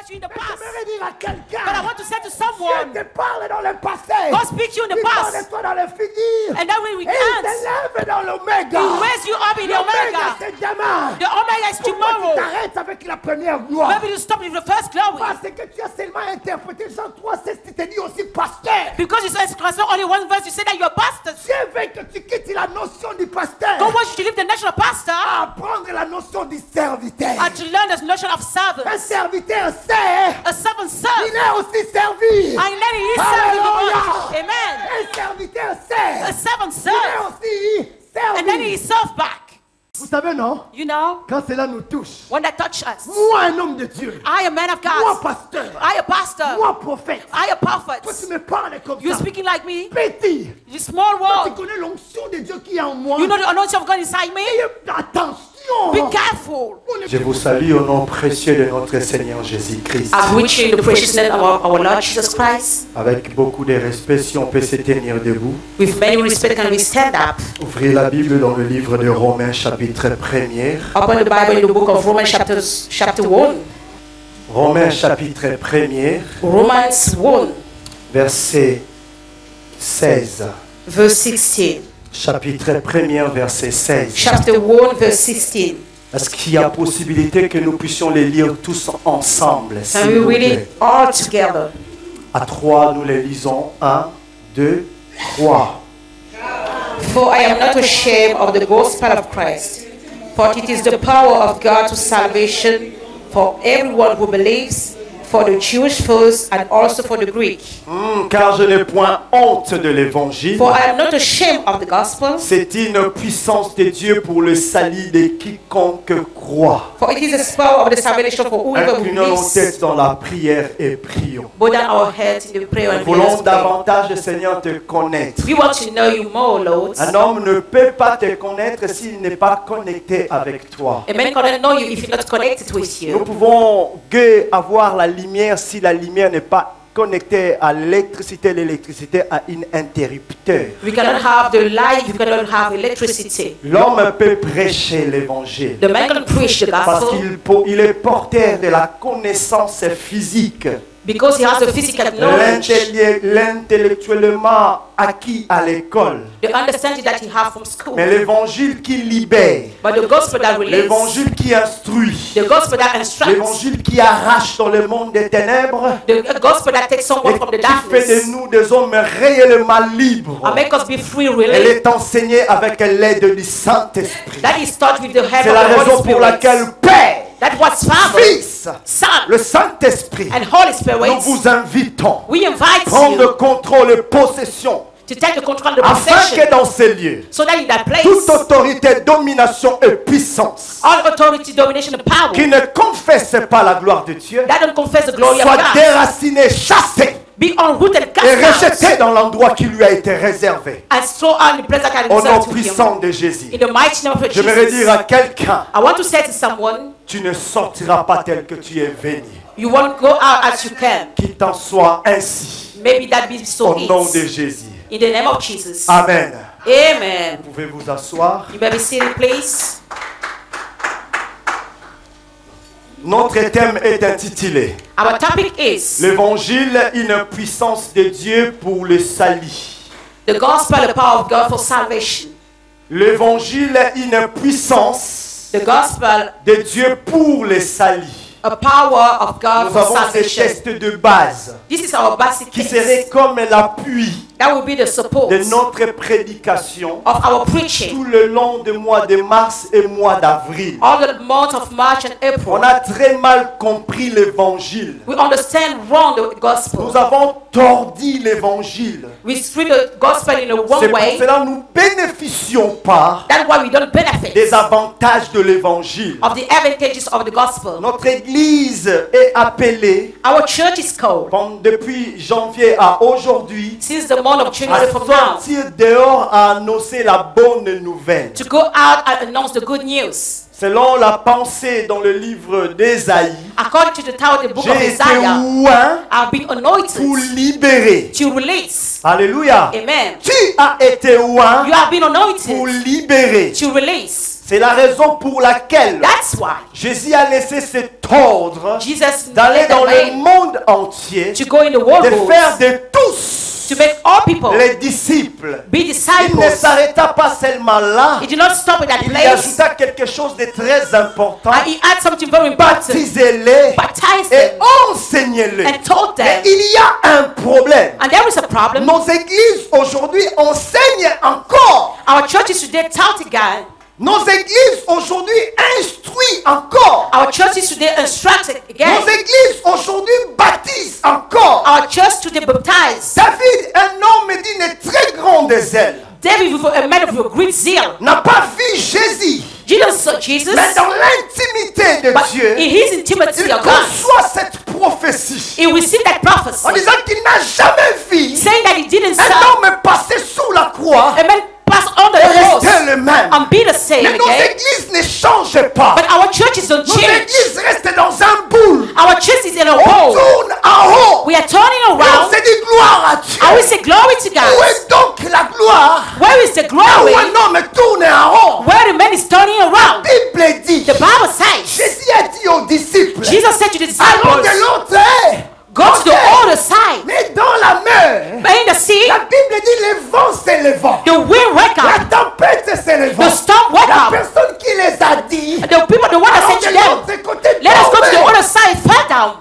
about you in the past. J'aimerais dire à But I quelqu'un, want to say to Dieu someone, te parle dans le passé. God speaks to you in the Il parle past. de toi dans le futur. And then when we Et il can't, t'élève dans l'oméga. He raise you up in the L'oméga, Omega. c'est demain. The Omega is Pourquoi tu tomorrow. t'arrêtes avec la première gloire? Maybe you stop with the first glory. Parce que tu as seulement interprété Jean 3:16, tu t'es dit aussi pasteur. Because you said only one verse, you say that you're a pastor. Dieu veut que tu quittes la notion du pasteur. God wants you to leave the notion of pastor À apprendre la notion du serviteur. and to learn the notion of servant. Un serviteur sert. A servant Il serves. est aussi servi. And then he is serving the Alléluia. Lord. Amen. Un serviteur sert. A servant Il est serves. aussi servi. And then he is served back. Vous savez, non? You know, Quand cela nous touche, when that touch us, moi, un homme de Dieu, I, a man of moi, God, pasteur, I, a pastor, moi, prophète, I, a toi, prophet, tu me parles comme you're ça. speaking like me, Petit, you small tu world, connais l'onction de Dieu qui est en moi. you know the anointing of God inside me. Attention. Be careful. Je vous salue au nom précieux de notre Seigneur Jésus-Christ. I greet you in the precious name of our Lord Jesus Christ. Avec beaucoup de respect, si on peut se tenir debout. With many respect, can we stand up? Ouvrez la Bible dans le livre de Romains, chapitre 1er. Open the Bible in the book of Romans, chapter 1. Romains, chapitre 1er, Romans 1, verset 16. verse 16. Chapitre 1er, verset 16. Chapter 1, verse 16. Est-ce qu'il y a possibilité que nous puissions les lire tous ensemble, Can s'il we vous read it plaît? all together? À 3, nous les lisons. 1, 2, 3. For I am not ashamed of the gospel of Christ, for it is the power of God to salvation for everyone who believes, for the Jewish first and also for the Greek. Car je n'ai point honte de l'évangile. For I am not ashamed of the gospel, C'est une puissance de Dieu pour le salut de quiconque croit. for it is the power of the salvation for whoever Inclinons nos believes. têtes dans la prière et prions. Bow down our heads in the prayer Nous and voulons let's pray. davantage, Seigneur, te connaître. We want to know you more, Lord. Un homme ne peut pas te connaître s'il n'est pas connecté avec toi. A man cannot know you if you're not connected with Nous you. pouvons que avoir la lumière si la lumière n'est pas connectée à l'électricité à un interrupteur. We cannot have the light, we cannot have electricity. L'homme peut prêcher l'évangile The man can preach the parce gospel qu'il est porteur de la connaissance physique, because he has the physical knowledge, l'intellectuellement acquis à l'école. the understanding that he has from school. Mais l'évangile qui libère, But the gospel that relates, l'évangile qui instruit, the gospel that instructs, l'évangile qui arrache dans le monde des ténèbres the gospel that takes et someone from the qui fait darkness de nous des hommes réellement libres. and make us be free, Elle really. est enseignée avec l'aide du Saint-Esprit. That is taught with the help C'est of la the raison Holy pour laquelle Spirit. Père, That was Father, Fils, Son, le Saint-Esprit, and Holy nous Spirit. vous invitons We invite prendre you contrôle et possession to take the control of the afin possession, que dans ces lieux, so that in that place, toute autorité, domination et puissance all authority, domination, and power qui ne confesse pas la gloire de Dieu that don't confess the glory of soit God déracinée, chassée be unrooted and et cast rejetée out dans l'endroit qui lui a été réservé. and throw on the place that can Au nom reserve to puissant him. de Jésus. In the mighty name of J'aimerais dire Jesus, à quelqu'un, I want to say to someone, tu ne sortiras pas tel que tu es venu. you won't go out as you can. Qu'il t'en soit ainsi. Maybe that be so Au nom de it. Jésus. In the name of Jesus. Amen. Amen. Vous pouvez vous asseoir. You may be seated, please. Notre thème est intitulé Our topic is L'évangile, une puissance de Dieu pour le salut. the gospel, the power of God for salvation. L'évangile, une puissance The gospel, de Dieu pour le salut. a power of God Nous for avons ces salvation. tests de base This is our basic qui seraient text. comme l'appui That will be the support de notre prédication of our preaching tout le long du mois de mars et mois d'avril. all the month of March and April. On a très mal compris l'évangile. We understand wrong the gospel. Nous avons tordu l'évangile. We treat the gospel in a C'est wrong pour way. cela que nous ne bénéficions pas That's why we don't benefit des avantages de l'évangile. of the advantages of the gospel. Notre église est appelée Our church is called depuis janvier à aujourd'hui since the month of à January from now sortir dehors à annoncer la bonne nouvelle. to go out and announce the good news. Selon la pensée dans le livre d'Ésaïe, According to the title of the book of j'ai été Isaiah, oint I've been pour anointed libérer. to release. Alléluia. Amen. Tu as été oint You have been pour anointed libérer. to release. C'est la raison pour laquelle That's why Jésus a laissé cet ordre Jesus d'aller made dans the le way monde entier, to go in the world, de faire de tous to make all people les disciples. be Il ne disciples. s'arrêta pas seulement là. He did not stop at that Il y place. ajouta quelque chose de très important. And he had something very important. Baptisez-les Baptized et them enseignez-les. and told Mais them. il y a un problème. And there is a problem. Nos églises aujourd'hui enseignent encore. Our churches today taught again. Nos églises aujourd'hui instruisent encore. Our churches today instruct again. Nos églises aujourd'hui baptisent encore. Our church today baptize. David, un homme d'une très grande zèle, David, with a man of great zeal, n'a pas vu Jésus, Jesus saw Jesus, mais dans l'intimité de but Dieu, in his intimacy il of God, conçoit cette prophétie he received that en prophecy, disant qu'il n'a jamais vu saying that he didn't un saw homme passer sous la croix a man pass under et the rester cross le même. and be the same Mais nos again. églises ne changent pas. But our churches don't Nos change. églises restent dans un boule. Our church is in a On hole. tourne en haut. We are turning Et on around se dit gloire à Dieu. and we say glory to Où God. est donc la gloire? Where is the Là glory? où un homme tourne en haut. Where the man is turning La around. Bible dit, The Bible says, Jésus a dit aux disciples, Jesus said to the allons disciples, de l'autre go to the other side. Mais dans la mer, But in the sea, la Bible dit les vents s'élevant. the wind wake La up, tempête s'élevant. the storm wake La up. personne qui les a dit, The people, the one that allons said to de them, l'autre côté let us go to the tomber. other side, fell down.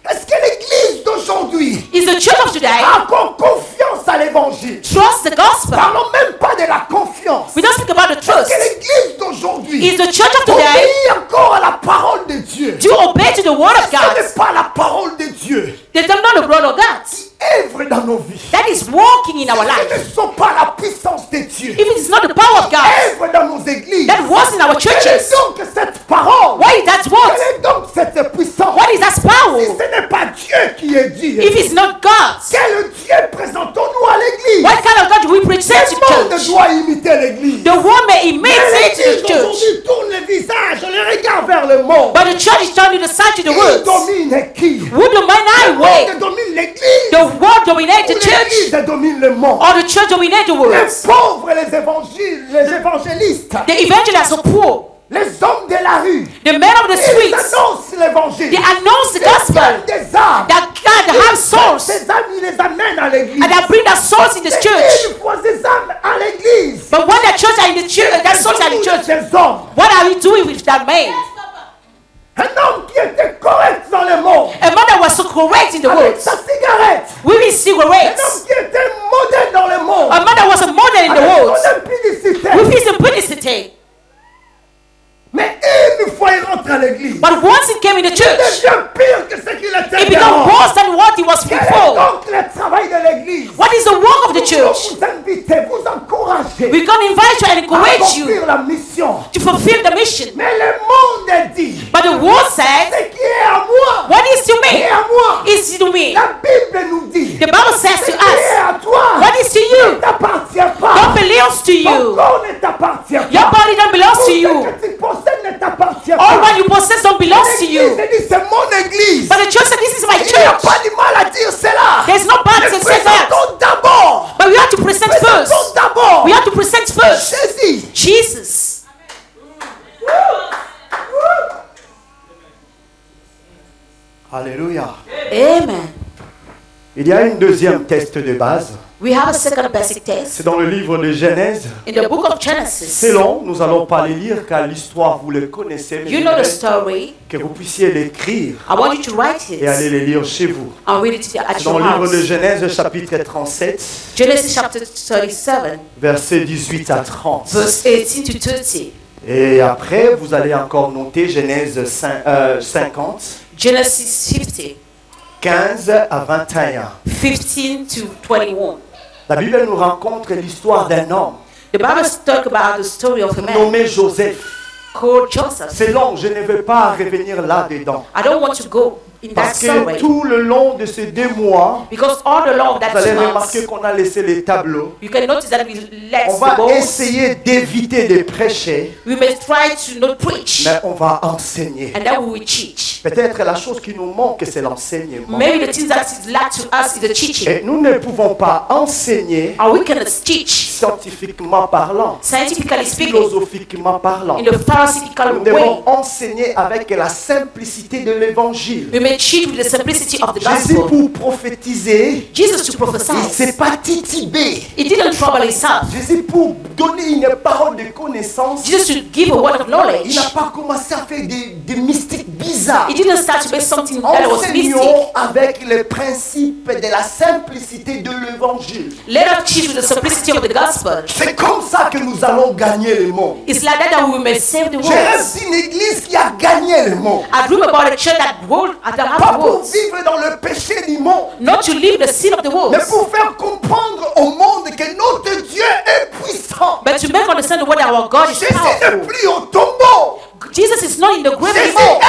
Est-ce que l'église d'aujourd'hui Is the church of today a encore confiance à l'évangile? trust the gospel? Parlons même pas de la confiance. We don't speak about the Est-ce trust. que l'église d'aujourd'hui Is the church of today obéit encore à la parole de Dieu? do obey to the word of Ce God? n'est pas la parole de Dieu They don't know the word of God. œuvre dans nos vies. That is working in our Ce life. ne sont pas la puissance de Dieu. If it is not the power of God Œuvre dans nos églises. that works in our Quelle est churches, donc cette parole? why is that work? Quelle est donc cette puissance? What is that Si power? ce n'est pas Dieu qui est Dieu, If it's not God, quel Dieu présentons-nous à l'église? what kind of God do we present Le to monde church? doit imiter l'église. The world may Mais imitate the l'église church, aujourd'hui tourne le visage, le regard vers le monde. but the church is turning the side to the Qui world. domine qui? Who dominate Le way? monde domine l'église. The world dominates Ou the church, l'église domine le monde. or the church dominates the world? Les pauvres, les évangélistes, The evangelists are poor. les hommes de la rue, The men of the ils streets, annoncent l'évangile. they announce the Ils gospel. gagnent des âmes. That God have souls, Ces âmes, ils les amènent à l'église. and that bring that souls in the Mais church. une fois ces âmes à l'église, But when the church are in the church, that souls are in the church, ces hommes, what are we doing with that man? un homme qui était correct dans le monde, A man that was so correct in the avec world, sa cigarette, women un homme cigarettes. qui était modèle dans le monde, A man that was a model in the avec world, son impudicité. with his simplicity. Mais une fois il rentre à l'église, But once he came in the il church, devient pire que ce qu'il était it became avant. worse than what he was Quel est before. donc le travail de l'église? What is the work of the church? Vous invitez, vous encouragez We're going to invite you and à encourage you accomplir la mission. to fulfill the mission. Mais le monde dit, But the word says, ce qui est à moi, what is to est me à moi. is to me. La Bible nous dit, The Bible says ce to qui est us, à toi what is to ne you t'appartient don't pas. belongs to Ton you. corps ne t'appartient Your pas. body don't belong Tout to ce you. que tu possèdes ne t'appartient All pas. what you possess don't belong to L'église you. dit, c'est mon église. But the church said, this is my Il n'y a church. pas de mal à dire cela. There's no bad Mais to say that. présentons d'abord. But we have to present first. Présentons d'abord. We have to present first Jésus. Jesus. Alléluia. Amen. Il y a une deuxième test de base. We have a second basic test C'est dans le livre de Genèse. in the book of Genesis. C'est long, nous n'allons pas les lire car l'histoire vous le connaissez. Mais You know the j'aimerais story. que vous puissiez l'écrire I want you to write et aller it les lire chez vous. and read it at C'est dans your le livre de house. Genèse chapitre 37, Genesis chapter 37, versets 18 à 30. verse 18 to 30. Et après, vous allez encore noter Genèse 50, Genesis 50, 15 à 21. 15 to 21. La Bible nous rencontre l'histoire d'un homme The Bible talks about the story of a man nommé Joseph. called Joseph. C'est long, je ne veux pas revenir là-dedans. I don't want to go in that Parce que sorrow. tout le long de ces 2 mois, Because all the long of that vous allez 2 months, remarquer qu'on a laissé les tableaux. you can notice that we let On the va bones. essayer d'éviter de prêcher, We may try to not preach, mais on va enseigner. and then we will teach. Peut-être la chose qui nous manque, c'est l'enseignement. Maybe the things that is lack to us is the teaching. Et nous ne pouvons pas enseigner And we cannot teach, scientifiquement parlant, scientifically speaking, philosophiquement parlant. in the pharmaceutical Nous way. devons enseigner avec la simplicité de l'évangile. We may teach with the simplicity of the Jésus, gospel. pour prophétiser, Jesus to il ne prophesy, s'est pas titubé. he didn't trouble himself. Jésus, pour donner une parole de connaissance, Jesus to give a word of il knowledge. n'a pas commencé à faire des mystiques bizarres. He didn't start to make something that was mystic. Enseignons avec le principe de la simplicité de l'évangile. Let us teach with the simplicity of the gospel. C'est comme ça que nous allons gagner le monde. It's like that we may save the Je world. rêve d'une église qui a gagné le monde. I dream about a church that will that Pas have the pour world. vivre dans le péché du monde, Not to leave the sin of the world, mais pour faire comprendre au monde que notre Dieu est puissant. but to make understand the word that our God is Jésus n'est powerful. plus au tombeau. Jesus is not in the grave Jésus anymore.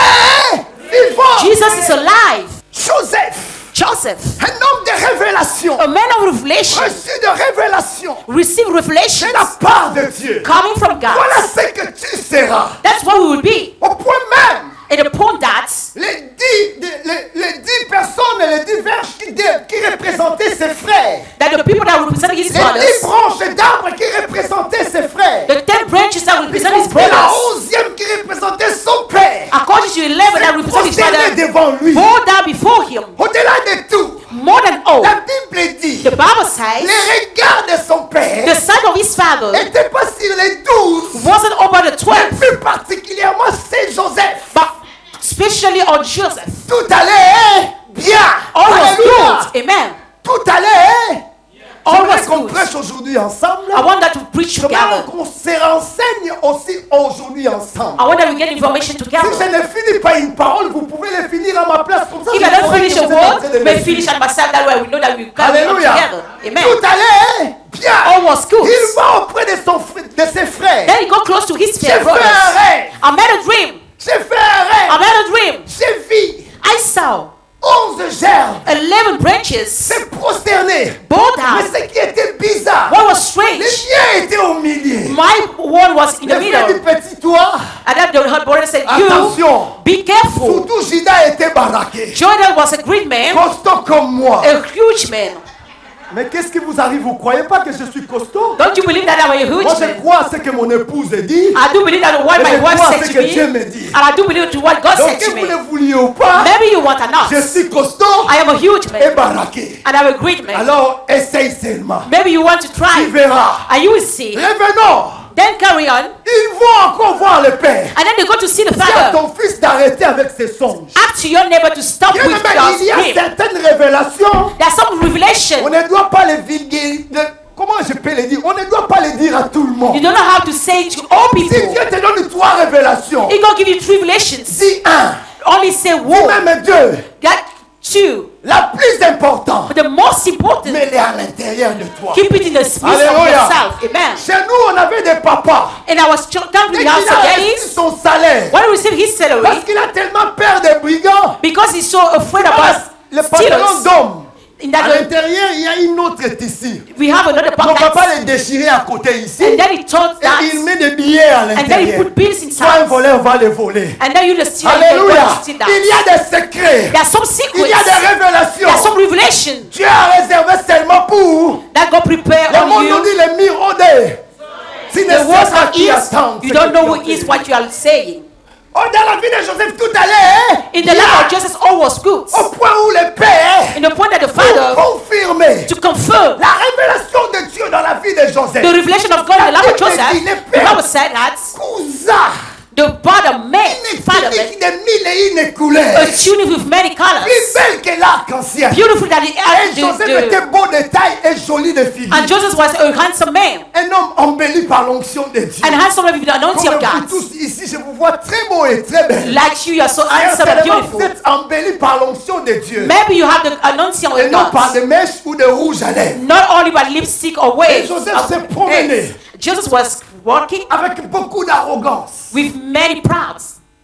est vivant. Jesus is alive. Joseph, Joseph, un homme de révélation, a man of revelation, reçu de révélation received revelation de la part de Dieu. coming from God. Voilà ce que tu seras. That's what we will be. Au point même, And the point that les 10 personnes et les 10 verges qui représentaient ses frères, the people that represent his les 10 brothers, branches d'arbres qui représentaient ses frères, the 10 branches that represent his et la brothers, 11e qui représentait son père, according to 11 that represent his prosterné father, devant lui. bow down before him. Au-delà de tout, More than all, la Bible dit, the Bible says les regards de son père the sight of his father n'étaient pas sur les 12, wasn't over the 12, mais plus particulièrement c'est Joseph. but especially on Joseph. Tout allait bien. All was Alléluia. good. Amen. Tout allait. All J'aimerais was qu'on good. prêche aujourd'hui ensemble. I want that to preach J'aimerais together. qu'on se renseigne aussi aujourd'hui ensemble. I want that we get information Si together. je ne finis pas une parole, vous pouvez le finir à ma place. Comme ça, If I je don't saurai finish que a vous êtes en train de word, le may finir. finish at myself. That way we know that we come Alléluia. together. Amen. Tout allait bien. All was good. Il va auprès de ses frères. Then he got close to his J'ai fait brothers. un rêve. I made a dream. J'ai fait un I rêve. made a dream. J'ai vu I saw 11 gerbes 11 branches se prosterner. bow Mais down. ce qui était bizarre, What was les strange, miens étaient au milieu. my one was in the Le frère du middle. petit toit, And then the brother said, attention, you be careful. surtout Judas était baraqué. Jordan was a great man, Costaud comme moi. a huge man. Mais qu'est-ce qui vous arrive? Vous croyez pas que je suis costaud? Don't you believe that I'm a huge Moi je man? crois à ce que mon épouse dit. I do believe that what Et my je wife crois à said ce to que Dieu me me, dit. and I do believe to what God Donc said que to vous me. le vouliez ou pas, Maybe you want or not. je suis costaud I am a huge et man, baraqué. and I'm a great man. Alors essaye seulement. Maybe you want to Tu try, verras. and you will see. Revenons. Then carry on, Ils vont encore voir le Père. and then they go to see the Dis à Father. ton fils d'arrêter avec ses songes. Ask to your neighbor to stop Bien with aimé, your il y a dream. certaines révélations. There's some On revelation. ne doit pas les vulgariser. Comment je peux les dire? On ne doit pas les dire à tout le You monde. don't know how to say it to all Si people. Dieu te donne 3 révélations, He gonna give you 3 revelations. dis 1. Only say one. Même 2. Got 2. La plus importante, But the most important, mets-les à l'intérieur de toi. keep it in the space of Alléluia. yourself. Amen. Chez nous, on avait des papas. And I was telling Dès the house qu'il a of reçu daddies, son salaire, when he received his parce salary, qu'il a tellement peur des brigands, because he's so afraid about le pantalon stealers, d'homme, in à that l'intérieur, il y a une autre tissu. we have another On ne va pas pocket. les déchirer à côté ici. And then he told Et il that, met des billets à and then he l'intérieur. put bills Toi, un inside. voleur va les voler. And then you the stealer, you Alléluia. can steal that. Il y a des secrets. There are some Il y a secrets. des révélations. There are some revelations Dieu a réservé seulement pour that God prepare le on monde nous you. dit les mirodés. Tu ne The sais words pas are qui is, attend. you don't know who is what you are saying. Oh, dans la vie de Joseph, tout allait. In the life of Jesus, all was good. Au point où le Père, In the point that the pour Father, confirmer to confirm la révélation de Dieu dans la vie de Joseph. the revelation of God in the life of Joseph, Il est the père. Bible said that Cousin, the father made, une father tunique made de mille et une couleurs. a tunic with many colors, Plus belle que l'arc-en-ciel. beautiful that Et Joseph était beau de taille et joli de figure. and Joseph was a handsome man Un homme embelli par l'onction de Dieu. and handsome with the anointing Comme of vous God. tous ici, je vous vois très beau et très belle. Like you are so handsome and Certainement, beautiful. vous êtes embelli par l'onction de Dieu. Maybe you have the anointing Et of non par God, de mèches ou de rouge à lèvres. not only by lipstick or Et waves. Joseph s'est promené Jesus was walking avec beaucoup d'arrogance. with many proud.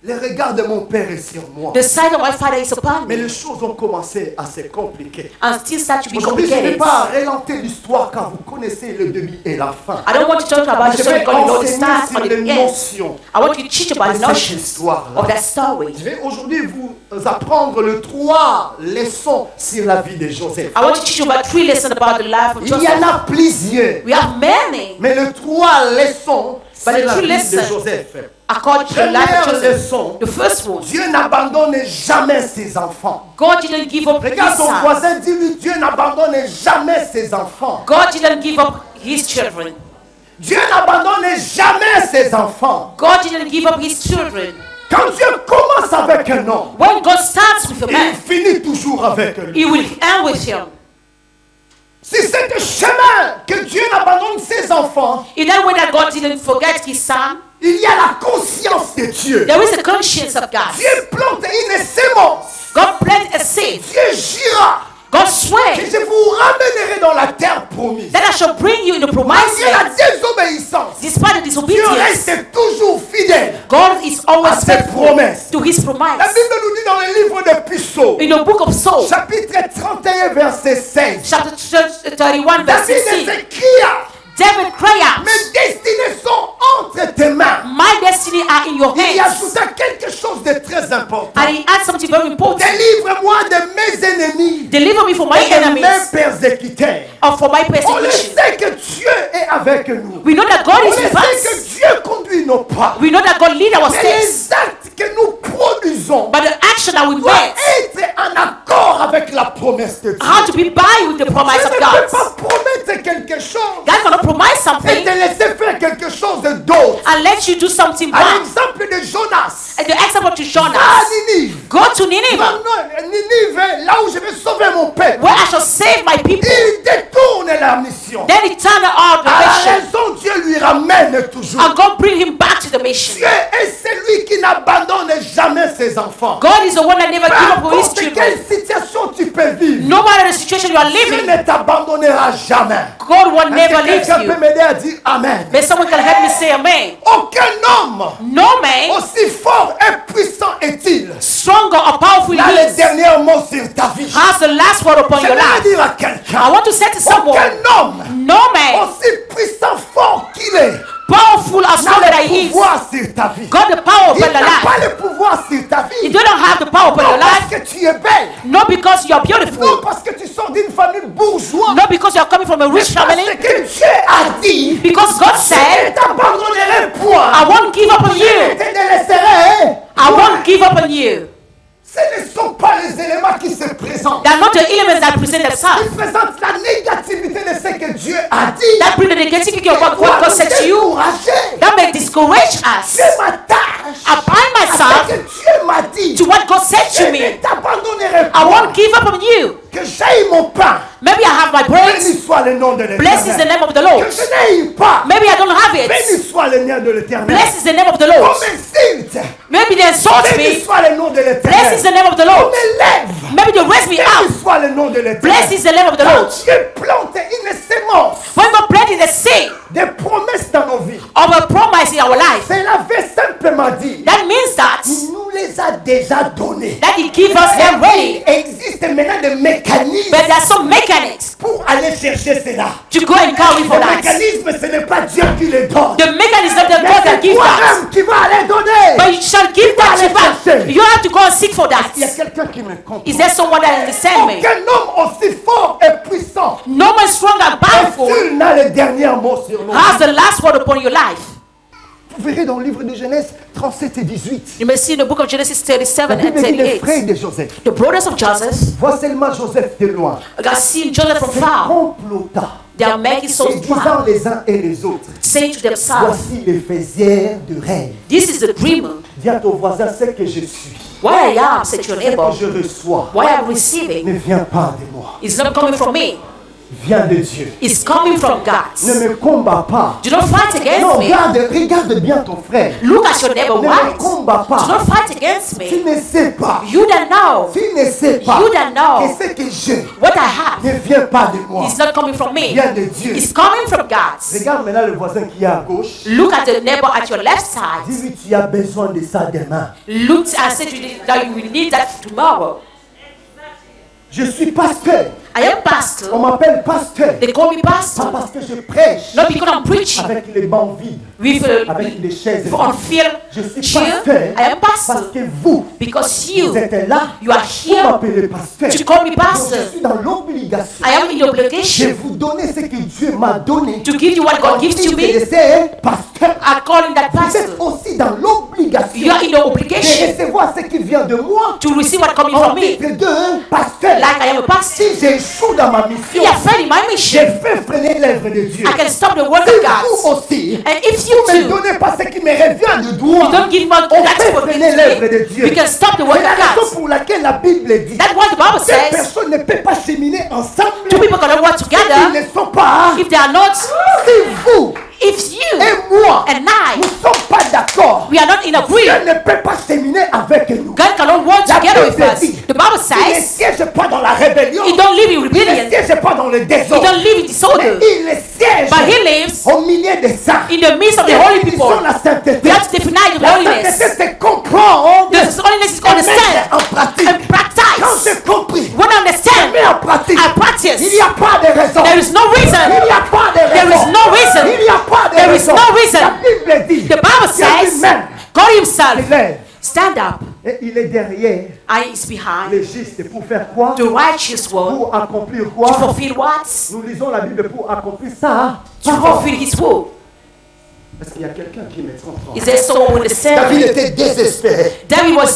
Le regard de mon père est sur moi. The sight of my Father is upon Mais me. les choses ont commencé à se compliquer. And still start to be Aujourd'hui, je ne vais complicated. pas relancer l'histoire car vous connaissez le début et la fin. I don't want to talk about Je the story vais because you know the enseigner start sur and les the end. notions. I want you to teach about the de cette notions histoire-là. of that story. Je vais aujourd'hui vous apprendre les 3 leçons sur la vie de Joseph. I want to teach you about 3 lessons about the life of Il y en Joseph. a plusieurs. We have many. Mais les 3 leçons sur But the la 2 vie de lessons Joseph. according to the life of Première Joseph. leçon. The first one, Dieu n'abandonne jamais ses enfants. God didn't give up his Regarde ton son. voisin, dis-lui, Dieu n'abandonne jamais ses enfants. God didn't give up his children. Dieu n'abandonne jamais ses enfants. God didn't give up his children. Quand Dieu commence avec un homme, When God starts with a il man, finit toujours avec lui. he will end with him. C'est ce chemin que Dieu n'abandonne ses enfants. In that way that God didn't forget his son, Il y a la conscience de Dieu. there is a conscience of God. Dieu plante une sémence. God planted a seed. Dieu jura God que swore je vous ramènerai dans la terre promise. that I shall bring you in the promised Malgré la land. désobéissance, Despite the Dieu disobedience, reste toujours fidèle God is à always ses faithful promesses. to his La promise. Bible nous dit dans le livre de Psaumes, In the book of Psalms, chapitre 31, verset 16, chapter 31, verse David 16, s'écria, David cried out, mes destinées sont entre tes mains. my destiny are in your Il y hands. ajouta quelque chose de très important. And he adds something very important. Délivre-moi de mes ennemis Deliver me from my et de enemies mes persécuteurs. or from my On le persecution. sait que Dieu est avec nous. We know that God On is le with sait que us. Dieu conduit nos pas. We know that God leads our Mais steps. les actes que nous produisons But the action that we doivent make être en accord avec la promesse de Dieu. have to be by with the promise Je of ne God. peux pas promettre quelque chose God cannot promise et something te laisser faire quelque chose d'autre. and let you do something À bad. l'exemple de Jonas. And the example to À Jonas, Ninive. go to Nineveh, Non, Ninive, là où je vais sauver mon peuple. where I shall save my people. Il détourne la mission. Then he turned out the À la mission, raison, Dieu lui ramène toujours. and God bring him back to the mission. Dieu est celui qui n'abandonne jamais ses enfants. God is the one that never Peu give up on his importe children. quelle situation tu peux vivre, No matter the situation you are Dieu living, ne t'abandonnera jamais. God will Est-ce never que leave quelqu'un peut you. m'aider à dire Amen? But someone can help me say amen. Aucun homme No man aussi fort et puissant est-il stronger or powerful dans he les is derniers mots sur ta vie. has the last word upon Je your vais life. dire à I quelqu'un, want to say to someone, aucun homme no man aussi puissant, fort qu'il est, powerful as strong n'a that le he is pouvoir sur ta vie. got the power Il upon n'a your pas life. le pouvoir sur ta You vie. don't have the power upon Non your parce life, que tu es belle. not because you are Non beautiful, parce que tu sors d'une famille bourgeoise. not because you are coming from a rich Parce family, que Dieu a dit, because God je said, ne t'abandonnerai point. I won't give up on Je you. te laisserai. I won't give up on you. Ce ne sont pas les éléments qui se présentent. They are not the elements that present themselves. Ils présentent la négativité de ce que Dieu a dit. That bring the negativity of what God said to you. Décourager. That may discourage us. Je m'attache I bind à ce myself que Dieu m'a dit. to what God said Je to ne me. t'abandonnerai I pas. won't give up on you. Que j'aille mon pain. Maybe I have my bread. Béni soit le nom de Blessed is the l'Éternel. name of the Lord. Que je n'aille pas. Maybe I don't have Béni it. soit le nom de l'Éternel. Blessed is the name of the Lord. On m'insulte. Maybe they insult Béni me. soit le nom de Blessed l'Éternel. is the name of the On Lord. m'élève. Maybe they raise me Béni up. soit le nom de l'Éternel. Blessed is the name of the Quand Lord. Dieu plante une sémence When God planted the seed des promesses dans nos vies, of a promise in our life, cela veut simplement dire that means that il nous les a déjà donnés. He gives us them ready. Il existe maintenant des mécanismes But there are some mechanics pour aller chercher cela. to go and carry for Le that. mécanisme, ce n'est pas Dieu qui les donne. The mechanism that Mais God can c'est give that. toi-même qui vas aller donner. But you shall give that aller to back. chercher. You have to go and seek for that. Il y a quelqu'un qui me comprend. Is there someone that understands me? Aucun homme aussi fort et puissant No man strong and powerful est-il n'a le dernier mot sur nous. has the last word upon your life. Vous verrez dans le livre de Genèse 37 et 18. You may see in the book of Genesis La 37 and Bible dit les 38. frères de Joseph. The brothers of Joseph, Vois seulement Joseph de loin. God seen Joseph from Se far. complota. They are making so Et disant proud, les uns et les autres. saying to themselves, Voici les faisières de rêve. this is the dreamer. Dis à ton voisin ce que je suis. Why I am, said your Ce neighbor. que je reçois What I'm receiving ne vient pas de moi. is not coming from me. vient de Dieu. It's coming from God. Ne me combats pas. Do not fight against Non, me. regarde bien ton frère. Look at your neighbor Ne me right. combats Do pas. not fight against Tu me. ne sais pas. You don't know. Tu ne sais pas You don't know. que ce que j'ai What I have ne vient pas de moi. is not coming from me. Vient de Dieu. It's coming from God. Regarde maintenant le voisin qui est à gauche. Look at the neighbor at your left side. Dis-lui, tu as besoin de ça demain. Look and say to you that you will need that tomorrow. Je suis pasteur. I am On pastor. m'appelle pasteur. They call me Pas pastor. parce que je prêche Not because I'm preaching avec les bancs vides, with avec les chaises. on feel Je suis cheer. pasteur I am parce pastor que vous, because vous you êtes là you are pour here m'appeler pasteur. to call me Donc, pastor. je suis dans l'obligation I am in de obligation vous donner ce que Dieu m'a donné. to give you what God gives to Et me. de ser pasteur. I call him that Vous êtes pastor. aussi dans l'obligation You are in the de obligation recevoir ce qui vient de moi to receive what coming en from me. titre de pasteur. Like I am a pastor. Si j'échoue dans ma mission, If you are failing my je mission, fais freiner l'œuvre de Dieu. I can stop the work Si of vous God. aussi, And if you vous ne me too, donnez pas ce qui me revient de droit, you don't give me on that's fait for freiner l'œuvre de me, Dieu. you can stop the C'est work la of raison God. pour laquelle la Bible dit That's what the Bible que says. personne ne peut pas cheminer ensemble Two people cannot work s'ils together ne sont pas. if they are not. Si vous If you et moi and I, ne sommes pas d'accord, we are not in Dieu agreement, ne peut pas cheminer avec nous. God cannot work La together with Bible us. dit, The Bible il ne says siège pas dans la rébellion, He don't live in il ne rebellion. siège pas dans le He désordre, don't live in mais disorder. il siège But He lives au milieu des saints. in the midst of the holy Définissons people. la sainteté. We have to define the La holiness. sainteté, c'est comprendre The holiness is et mettre understand en pratique. and Quand practice. j'ai compris, When I je understand, mets en pratique. I practice. Il n'y a pas de raison. There is no Il reason. n'y a pas de There raison. is no reason. Il n'y a pas de There is raison. no reason. La Bible dit, The Bible Dieu says lui-même God Himself se lève stand up et il est derrière and is behind les justes pour faire quoi? the righteous one Pour accomplir to quoi? fulfill what? Nous lisons la Bible pour accomplir ça. To fulfill His will. Parce qu'il y a quelqu'un qui me comprend. Is there someone with the David same? était désespéré. David was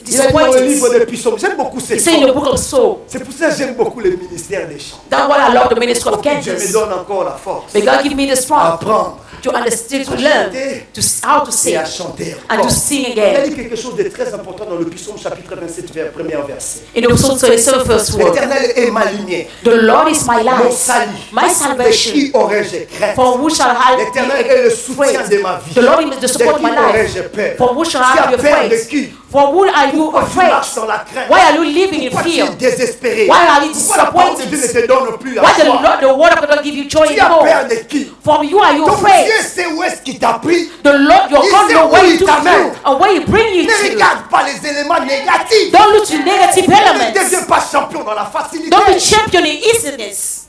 Il est dans le livre disappointed. de Psaumes. J'aime beaucoup ces He said in the chants. book of Psalms, C'est pour ça que j'aime beaucoup le ministère des chants. that's why I love the ministry of Dieu me Kansas. donne encore la force May God give me the à strength apprendre to understand, to learn, to how to et sing à chanter. and encore. to sing Il a again. dit quelque chose de très important dans le Psaume chapitre 27, premier verset. In the Psalm 27 verse 1, L'Éternel est ma lumière, the Lord is my mon light, salut. my De salvation. qui aurais-je crainte? For who shall I L'Éternel be est le soutien afraid? de ma vie. The Lord is the De support of qui my life. aurais-je peur? For who shall Tu I as be peur de afraid? qui? For who are you Pourquoi tu afraid? marches dans la crainte? Why are you living in Pourquoi tu fear? es désespéré? Why are you Pourquoi la parole de Dieu ne disappointed? te donne plus la Why the foi? Lord, the word of God don't give you joy Tu as anymore? peur de qui? From you are you Donc afraid? Dieu sait où est-ce qu'il t'a pris. The Lord, your Il God sait know où where il He took t'amène. you and where He bring you Ne to. regarde pas les éléments négatifs. Don't look to negative Ne elements. deviens pas champion dans la facilité. Don't be champion in easiness.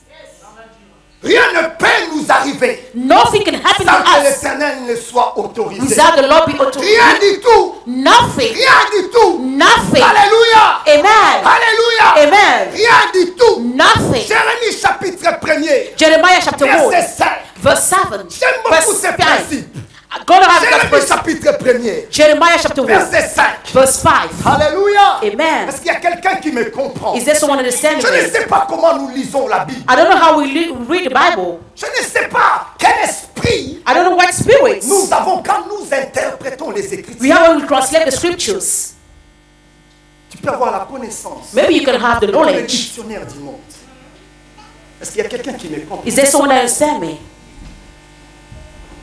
Rien ne peut nous arriver Nothing can happen sans que to us l'Éternel ne soit autorisé. without the Lord be Rien authorized. du tout. Nothing. Rien du tout. Nothing. Alléluia. Amen. Alléluia. Amen. Rien du tout. Nothing. Jérémie chapitre 1er, Jeremiah chapter 1, verset 5. verse 7. J'aime beaucoup Verse ces 5. principes. God have that Jérémie verse. chapitre 1er, Jeremiah chapter 1, verset 5. verse 5. Alléluia. Amen. Est-ce qu'il y a quelqu'un qui me comprend? Is there someone understanding Je ne me? sais pas comment nous lisons la Bible. I don't know how we read the Bible. Je ne sais pas quel esprit I don't know what spirits nous avons quand nous interprétons les we Écritures. have when we translate the scriptures. Tu peux avoir la connaissance Maybe you can have the dans le knowledge. dictionnaire du monde. Est-ce qu'il y a quelqu'un qui me comprend? Is there someone that understands me?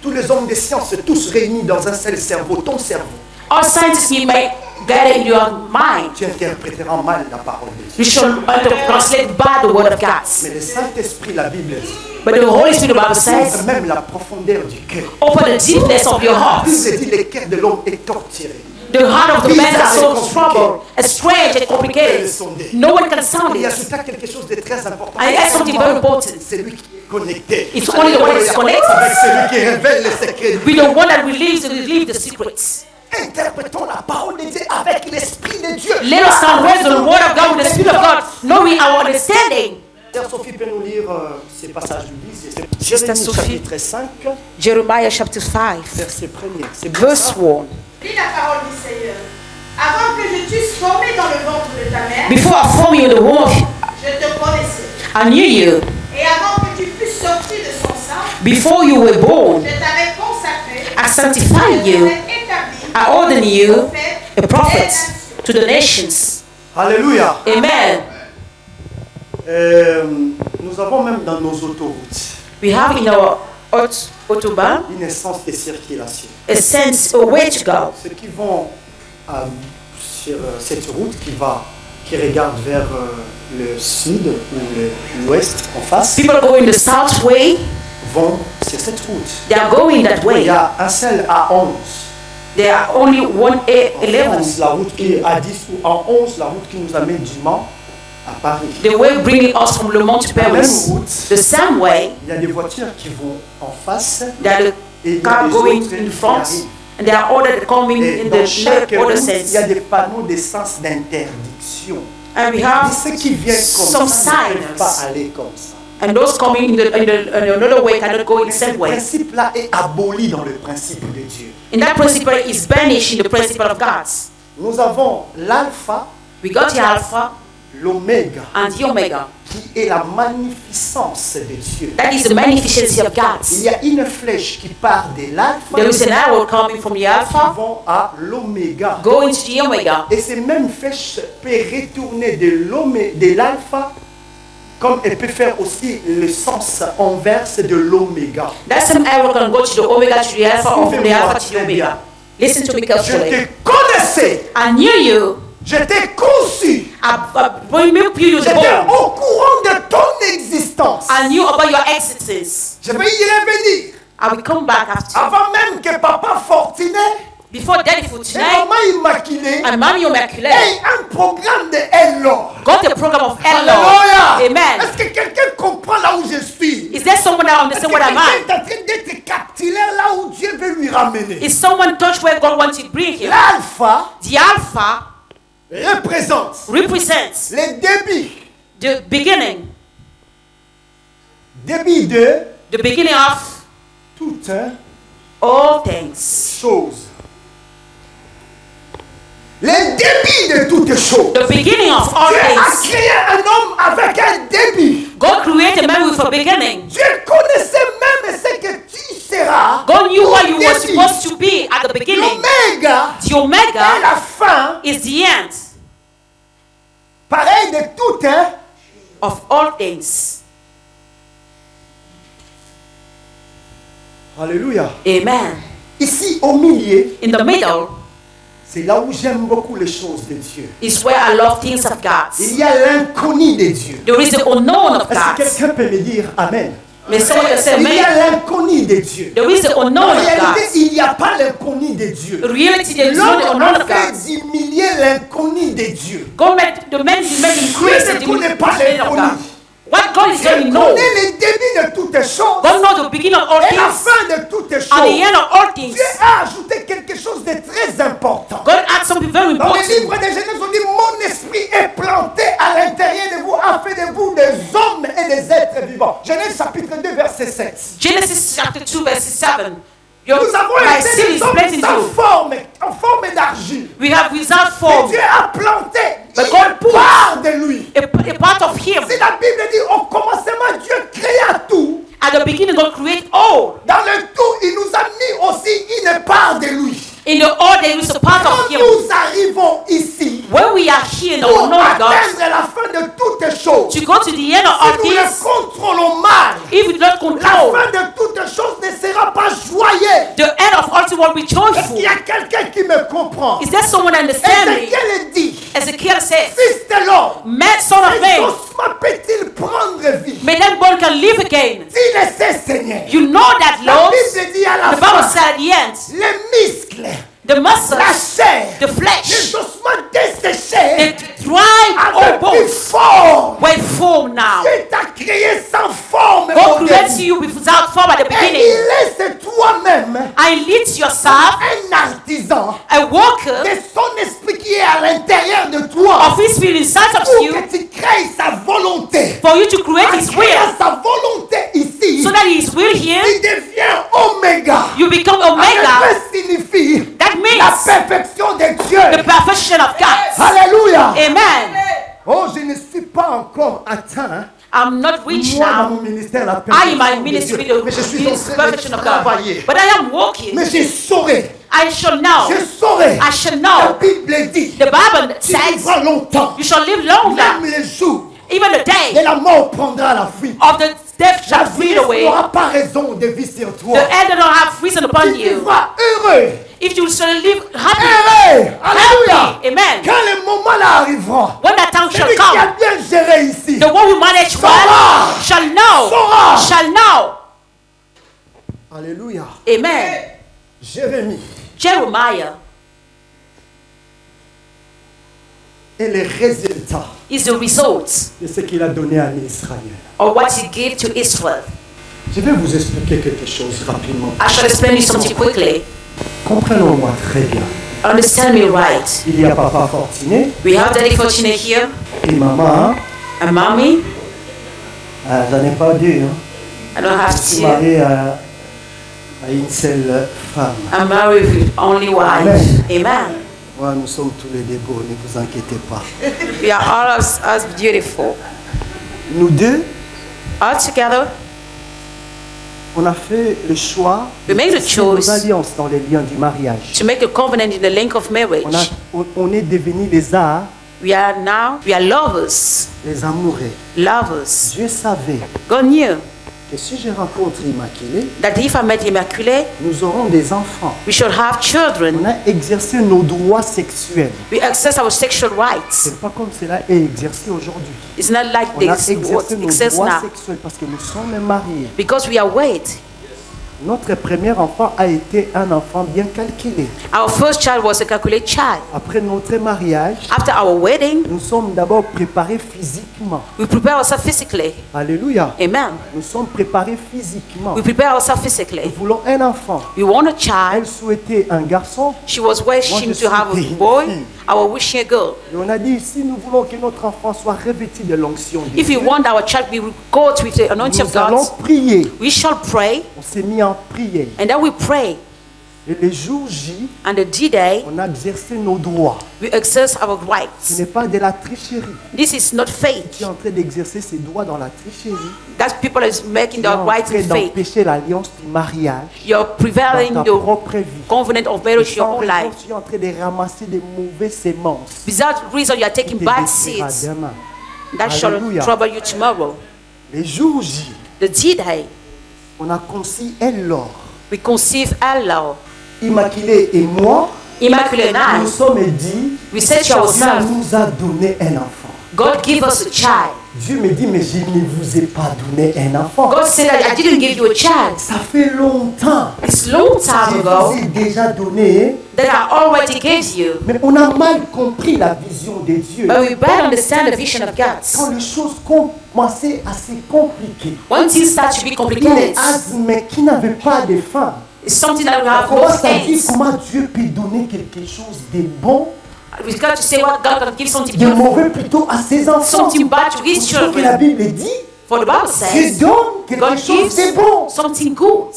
Tous les hommes des sciences, tous réunis dans un seul cerveau, ton cerveau, All scientists you may gather in your mind. tu interpréteras mal la parole de Dieu. You shall translate by the word of God. Mais le Saint-Esprit, la Bible dit, But the Holy Spirit, the Bible says, même la profondeur du cœur. open the deepness of your La heart. Bible dit, le cœur de l'homme est torturé. The heart of the man is so troubled, and strange and complicated. No one can sound Il y a it. surtout quelque chose de très important. And that's something very important. C'est lui qui est connecté. It's only the one that is connected Avec celui qui révèle les secrets. with the one that reveals the secrets. Interprétons la parole de Dieu avec l'Esprit de Dieu. Let us transgress the word of God with the Spirit of God, knowing our understanding. Sœur Sophie peut nous lire ces passages bibliques. C'est Sister Jérémie Sophie. chapitre 5, Jeremiah chapter 5, verset 1er. C'est verse 1. Lis la parole du Seigneur. Avant que je t'eusse formé dans le ventre de ta mère, Before I formed you in the womb, je te connaissais. I knew you. Et avant que tu fusses sorti de son sein, Before you were born, je t'avais consacré. I sanctified Je you. t'avais établi. I ordained you prophète a prophet des nations. to the nations. Alléluia. Amen. Nous avons même dans nos autoroutes We have in our autobahn une essence de circulation. a sense, a way to go. Ceux qui vont sur cette route qui regarde vers le sud ou l'ouest en face, People going the south way, vont sur cette route. they are going that Il way. y a un seul A11. There are only one En A11. France, la route qui est à 10 ou en 11, la route qui nous amène du Mans à Paris. The way bringing us from Le Mans to La même Paris. route, The same way il y a des voitures qui vont en face that the et il y a car des going autres in qui front, arrivent. and there are others coming Et in dans the chaque other route, sense. il y a des panneaux d'essence d'interdiction. And we Et have ceux qui viennent some comme ça ne peuvent signs. pas aller comme ça. And those coming in another way cannot go in the Mais same ce way. principe-là est aboli dans le principe de Dieu. And that principle is banished in the principle of God. Nous avons l'alpha, We got the Alpha l'oméga, and the Omega. qui est la magnificence de Dieu. That is the magnificency of God. Il y a une flèche qui part de l'alpha There is an arrow coming from the qui Alpha, vont à l'oméga. going to the Omega. Et ces mêmes flèches peuvent retourner de l'alpha comme elle peut faire aussi le sens inverse de l'oméga. That same arrow can go to the Omega to the Alpha, or from the Alpha to the Omega. Listen to me Je carefully. te connaissais, I knew you. je t'ai conçu, When you use j'étais bone, au courant de ton existence. I knew about your existence. Je vais y revenir. I will come back after. Avant même que papa Fortuné Before Daddy for et tonight, maman Immaculée and Mommy Immaculate aient un programme de Elor. got the program of Ello. Alléluia. Amen. Est-ce que quelqu'un comprend là où je suis? Is there someone that Est-ce que understands what I'm quelqu'un at? est en train d'être captivaire là où Dieu veut lui ramener? Is someone touch where God wants to bring him? L'alpha The Alpha représente represents les débits. the beginning Débit de the beginning of toutes all things. choses. Les débits de toutes choses. The beginning of all Dieu a things. créé un homme avec un débit. God created man with a beginning. Dieu connaissait même ce que tu seras. God knew what you au were début. supposed to be at the beginning. L'oméga The et Omega la fin, is the end pareil de tout, hein. of all things. Alléluia. Amen. Ici au milieu, In the middle c'est là où j'aime beaucoup les choses de Dieu. is where I love things of God. Il y a l'inconnu de Dieu. There is the unknown of Est-ce que God. quelqu'un peut me dire Amen? May someone say Il y a amen. l'inconnu de Dieu. There is the En unknown of réalité, God. il n'y a pas l'inconnu de Dieu. In reality, there is no the L'homme unknown a of fait God. d'humilier l'inconnu de Dieu. God made the man increase Dieu the ne connaît pas dimension of l'inconnu. God. What God is going Il to know. connaît les débuts de toutes choses God knows the beginning of all et la things fin de toutes and the choses. end of all things. Dieu a ajouté quelque chose de très important. God had something very Dans le important. livre de Genèse, on dit mon esprit est planté à l'intérieur de vous, a fait de vous des hommes et des êtres vivants. Genèse chapitre 2, verset 7. Genesis chapter 2 verse 7. Your Nous avons my été seed des is hommes planted in sans you. forme, en forme d'argile. We have without Et form Dieu a planté But une God put part de lui. a part of Him. Si la Bible dit au commencement, Dieu créa tout. At the beginning, God created all. Dans le tout, il nous a mis aussi une part de lui. In the all, there is a part Quand of Him. nous arrivons ici, When we are here in the pour unknown of God, atteindre la fin de toutes choses, to go to the end of all si nous ne things, contrôlons mal, if we don't la control, fin de toutes choses ne sera pas joyeuse. the end of all things will be Est-ce joyful. qu'il y a quelqu'un qui me comprend? Is there someone understanding? Ézéchiel dit, Ezekiel says, fils de l'homme, man, son of quel man, osement peut-il prendre vie? may that bone can live again. Dis le sais, Seigneur. You know that, La Lord. Bible dit à la The Bible fin, said at the end, les muscles, the la muscles, chair, the les flesh, ossements desséchés, they dried all avec plus bones fort. were formed now. Dieu t'a créé sans forme. God mon created Dieu. you without form at the Et beginning. il laisse toi-même I lead yourself, un artisan a worker de son esprit qui est à l'intérieur de toi of His Spirit inside of pour you, que tu crées sa volonté. for you to create En His créant will, sa volonté ici, so that His will here, il devient Oméga. you become Omega Omega. signifie That la means perfection de the Dieu. perfection of God. Alléluia. Amen. Oh, je ne suis pas encore atteint. I'm not rich Moi, dans now. mon ministère, la I in my perfection de ministry, Dieu. the Mais je suis en train perfection de of God. travailler. But I am walking. Mais je saurai. I shall know. Je saurai. I shall La know. Bible dit, The Bible tu says vivras longtemps. you shall live longer. Même les jours Even the Et day la mort prendra la fuite. of the death La shall flee vieillesse away. n'aura pas raison de vivre sur The toi. elder don't have reason upon Tu you. vivras heureux. If you shall live happy, Heureux. Alléluia. amen. Quand le moment là arrivera, When that time shall celui qui a come, bien géré ici, the one who manage well Saura. shall know. Saura. Shall know. Alléluia. Amen. Jérémie. Jeremiah Et les résultats is the result de ce qu'il a donné à Israël. of what he gave to Israel. Je vais vous expliquer quelque chose rapidement. I shall explain you something quickly. Comprenons-moi très bien. Understand me right. Il y a Papa Fortuné We have Daddy Fortunate here, et Maman. and Mommy. J'en ai pas deux. Hein. I don't have Je suis two. marié à une seule femme. I'm married with only wife. Amen. Moi, nous sommes tous les deux beaux, ne vous inquiétez pas. We are all of us beautiful. Nous deux, All together, on a fait le choix We make the de nos choice. alliances dans les liens du mariage. to make a covenant in the link of marriage. On est devenus les We are lovers. les amoureux. Lovers. Dieu savait God knew que si je rencontre Immaculée, that if I met Immaculate, nous aurons des enfants. we should have On children. a exercé nos droits sexuels. We access our sexual rights. C'est pas comme cela est exercé aujourd'hui. It's not like On a this exercé nos exists droits now. sexuels parce que nous sommes mariés. Because we are wed. Notre premier enfant a été un enfant bien calculé. Our first child was a calculated child. Après notre mariage, After our wedding, nous sommes d'abord préparés physiquement. we prepare ourselves physically. Alléluia. Amen. Nous sommes préparés physiquement. We prepare ourselves Nous physically. voulons un enfant. We want a Elle child. souhaitait un garçon. She was wishing to have a boy. I was wishing a girl. Et on a dit, si nous voulons que notre enfant soit revêtu de l'onction de If we Dieu, want our child, we will go with the anointing of nous allons God. prier. We shall pray, On s'est mis en prière. and then we pray. Et le jour J, And the D-Day, on a exercé nos droits. we exercise our Ce rights. n'est pas de la tricherie. This is not Tu faith. es en train d'exercer ses droits dans la tricherie. That people is making Tu es their en rights train in faith. d'empêcher l'alliance du mariage You're prevailing dans ta the propre vie. covenant of marriage in your Sans own raison, life. tu es en train de ramasser des mauvaises semences. Without reason, you are qui taking te bad détruira seeds demain. that shall Alléluia. trouble you tomorrow. Les jours J, The D-Day, on a conçu Elor, we conceive Allah. Immaculée et moi. Immaculate Nous Night, sommes dit, we said to Dieu ourselves, nous a donné un enfant. God give us a child. Dieu me dit, mais je ne vous ai pas donné un enfant. God said that I didn't give you a child. Ça fait longtemps. It's long Je time vous ago ai déjà donné, that I already gave you. mais on a mal compris la vision de Dieu. But we better understand the vision of God. Quand les choses commençaient à se compliquer, When things start to be les complicated, asthmes qui n'avaient pas de femme, it's something that we on have commence both à dire ends. comment Dieu peut donner quelque chose de bon, We got to say what God can give something de beautiful, mauvais plutôt à ses enfants. something bad to his Ce que la children. Bible dit, For the Bible Dieu says, donne quelque God chose gives de bon. something good.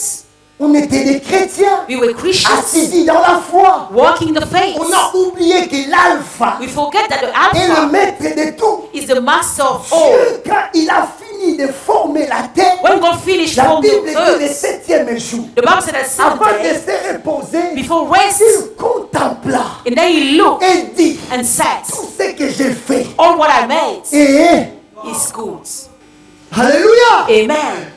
On était des chrétiens, We were Christians, assidus dans la foi. walking the faith. On a oublié que l'alpha We forget that the est le Alpha maître de tout. is the master of all. Dieu, quand il a fini de former la terre, When God finished la forming Bible the dit le earth, septième jour, the Bible said that seventh avant de day, se reposer, before rest, il contempla and then he looked et dit, and said, tout ce que j'ai fait all what I made et is good. Alléluia. Amen.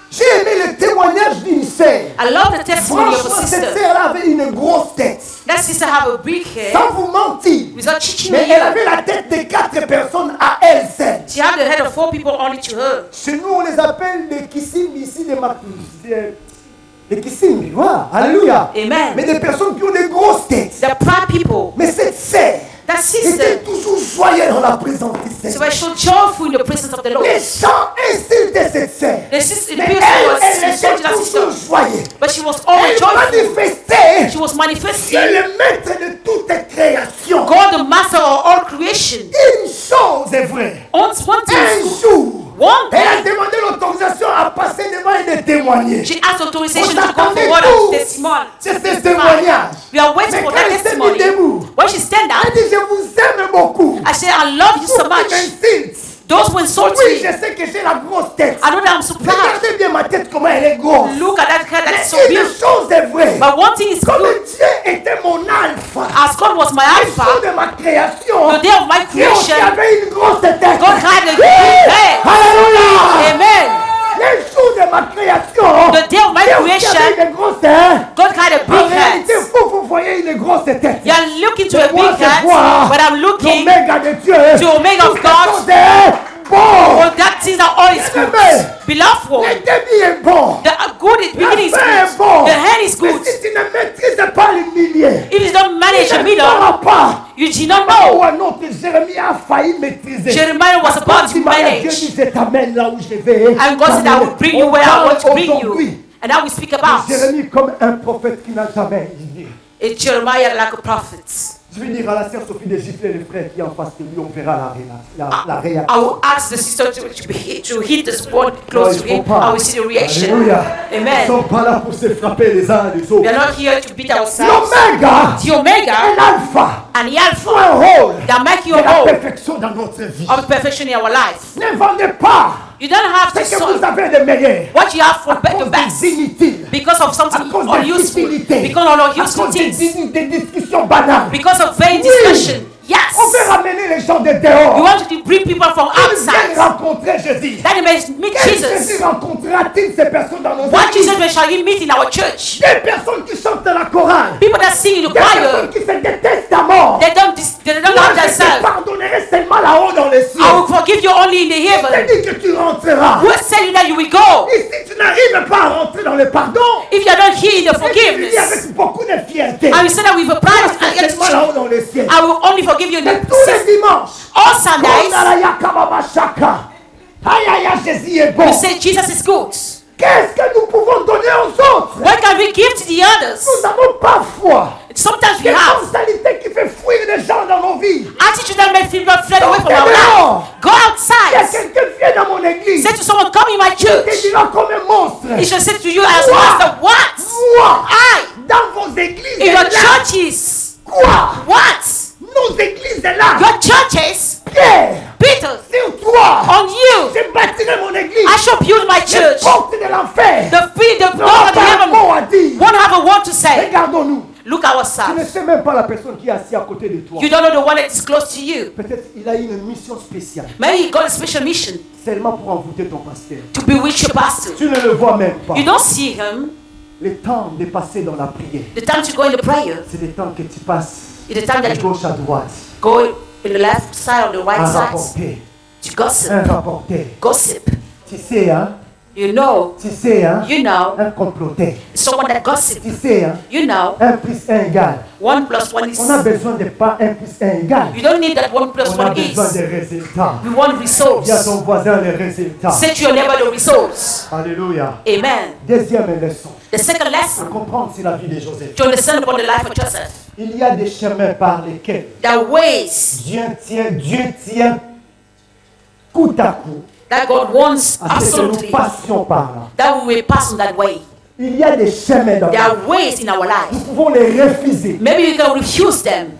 J'ai aimé le témoignage d'une sœur. I love the testimony of a Franchement, cette sister. sœur avait une grosse tête. That sister have a big head Sans vous mentir. without teaching Mais me. elle avait la tête de 4 personnes à elle seule. She had the head of 4 people only to her. Chez nous, on les appelle des Kissimbi ici, des Kissimbi. Voilà. Alléluia. Amen. Mais des personnes qui ont des grosses têtes. The proud people. Mais cette sœur That était sister, toujours joyeuse dans la présence du so Seigneur. was so joyful in the presence of the Lord. Les chants insultaient cette sœur. The sister, the Mais person was elle insulting était that toujours sister, joyeuse. but she was always Elle joyful. manifestait She was Dieu manifesting le maître de toute création. God, the master of all creation. Une chose est vraie. One Un thing, jour, one elle a day, demandé l'autorisation à passer devant et de témoigner. she asked authorization On to go s'attendait forward tous. as testimony. C'est ce témoignage. We are waiting Mais for quand that elle s'est testimony. mise debout, When she stand elle up, dit, je vous aime beaucoup. I said, I love you so Vous much. m'insultez. Those who insult Oui, me, je sais que j'ai la grosse tête. I know that I'm so proud. Regardez bien ma tête, comment elle est grosse. Look at that head Mais that's so une beautiful. chose est vraie. But one thing is Comme good. Dieu était mon alpha, As God was my le jour alpha, de ma création, the day of my Dieu aussi creation, avait une grosse tête. God had a big head. Alléluia. Amen. Le jour de ma création, The day of my Dieu aussi creation, avait une grosse tête. God had a En big réalité, head. vous voyez une grosse tête. You are looking to Mais a moi, big je head, vois but I'm looking l'oméga de Dieu. to Omega of Tout God. quelque chose est bon. for that things that all is good. Amen. Beloved one, Le début est bon. the good is La beginning is fin est good. bon. The hand is Mais good. si tu ne maîtrises pas le milieu, If you don't manage tu a ne middle, sauras pas. you do not Ou know. un autre, Jérémie a failli maîtriser. Jeremiah was about to Dieu manage. dit, je t'amène là où je vais. And God said, I will bring you where I want to bring Aujourd'hui, you. And now we speak about Jérémie comme un prophète qui n'a jamais dit. it's Jeremiah like a prophet. Je vais dire à la sœur Sophie de gifler le frère qui est en face de lui, on verra la réaction. I will ask the sister to hit this one close to him. I will see the reaction. Alléluia. Ils ne Amen. sont pas là pour se frapper les uns les We autres. are not here to beat ourselves. L'oméga The Omega et l'alpha and the jouent Alpha un rôle that make you de la whole perfection dans notre vie. of perfection in our life. Ne vendez pas You don't have to ce que vous solve avez de meilleur. what you have for À cause the best des inutiles. because of À something cause des unuseful, futilités. because of À unuseful cause des things, discussions banales. because of vain Oui. discussion. On veut Yes. ramener les gens de You dehors. want to bring people from Ils viennent outside rencontrer Jésus. that they may meet Quel Jesus. Jésus rencontrera-t-il ces personnes dans nos What églises? Jesus shall he meet in our church? Des personnes qui chantent dans la chorale. People that sing in the Des personnes choir, qui se détestent à mort. they don't Moi, love je te themselves. pardonnerai seulement là-haut dans les cieux. I will forgive you only in the Je heaven. te dis que tu rentreras. Who tell you that you will go? Et si tu n'arrives pas à rentrer dans le pardon, If you are not here in the et tu le dis forgiveness, avec beaucoup de fierté. I will say that with a pride and C'est seulement attitude, là-haut dans les cieux. I will only forgive you in Mais the tous les dimanches, all Sundays. aïe aïe aïe, Jésus est bon. You say Jesus is good. Qu'est-ce que nous pouvons donner aux autres? What can we give to the others? Nous avons parfois Sometimes we des have mentalités qui fait fuir les gens dans nos vies. attitude that makes people fled away from Sortez our dehors. life. Go Il y a outside. quelqu'un qui vient dans mon église. Say to someone, come in my Il te church. dira comme un monstre. He shall say to you as What? master, what? Moi, I, dans vos églises, in your est là. churches. Quoi? What? Nos églises est là. Your churches, Pierre, Peter, sur toi, on you. je bâtirai mon église. I shall build my Les church. portes de l'enfer The feet, the door n'auront of the pas un heaven mot à dire. won't have a word to say. Regardons-nous. Look Tu ne ourselves. sais même pas la personne qui est assise à côté de toi. You don't know the one that is close to you. Peut-être il a une mission spéciale, Maybe he got a special mission seulement pour envoûter ton pasteur. to bewitch your pastor. Tu ne le vois même pas. You don't see him. Le temps de passer dans la prière, The time to go in the prayer c'est le temps que tu passes is the time de that you gauche à droite. go in the left side or the right Un side rapporter, to gossip. un rapporter. Gossip. Tu sais, hein? You know. Tu sais, hein? You know. Un comploteur. Someone that gossip. Tu sais, hein? You know. 1 plus 1 égale. 1 plus 1 is. On a besoin de pas 1 plus 1 égale. You don't need that 1 plus On a 1 besoin is. des résultats. We want Dis à results. ton voisin les résultats. Say to your neighbor the results. Alléluia. Amen. Deuxième leçon. The second lesson Comprendre sur la vie de Joseph. to understand upon the life of Joseph. Il y a des chemins par lesquels The ways Dieu tient coup à coup that God wants à ce que nous absolutely passions par là. that we will pass on that way. Il y a des chemins dans There la are vie. ways in our Nous life. pouvons les refuser. Maybe we can refuse them.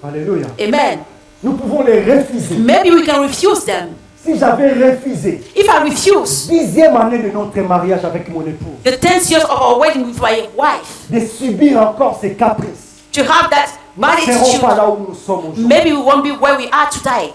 Alléluia. Amen. Nous pouvons les refuser. Maybe we can refuse them. Si j'avais refusé If I refuse 10e année de notre mariage avec mon épouse, the 10th years of our wedding with my wife, de subir encore ses caprices, to have that nous bad ne serons pas attitude, là où nous sommes aujourd'hui. maybe we won't be where we are today.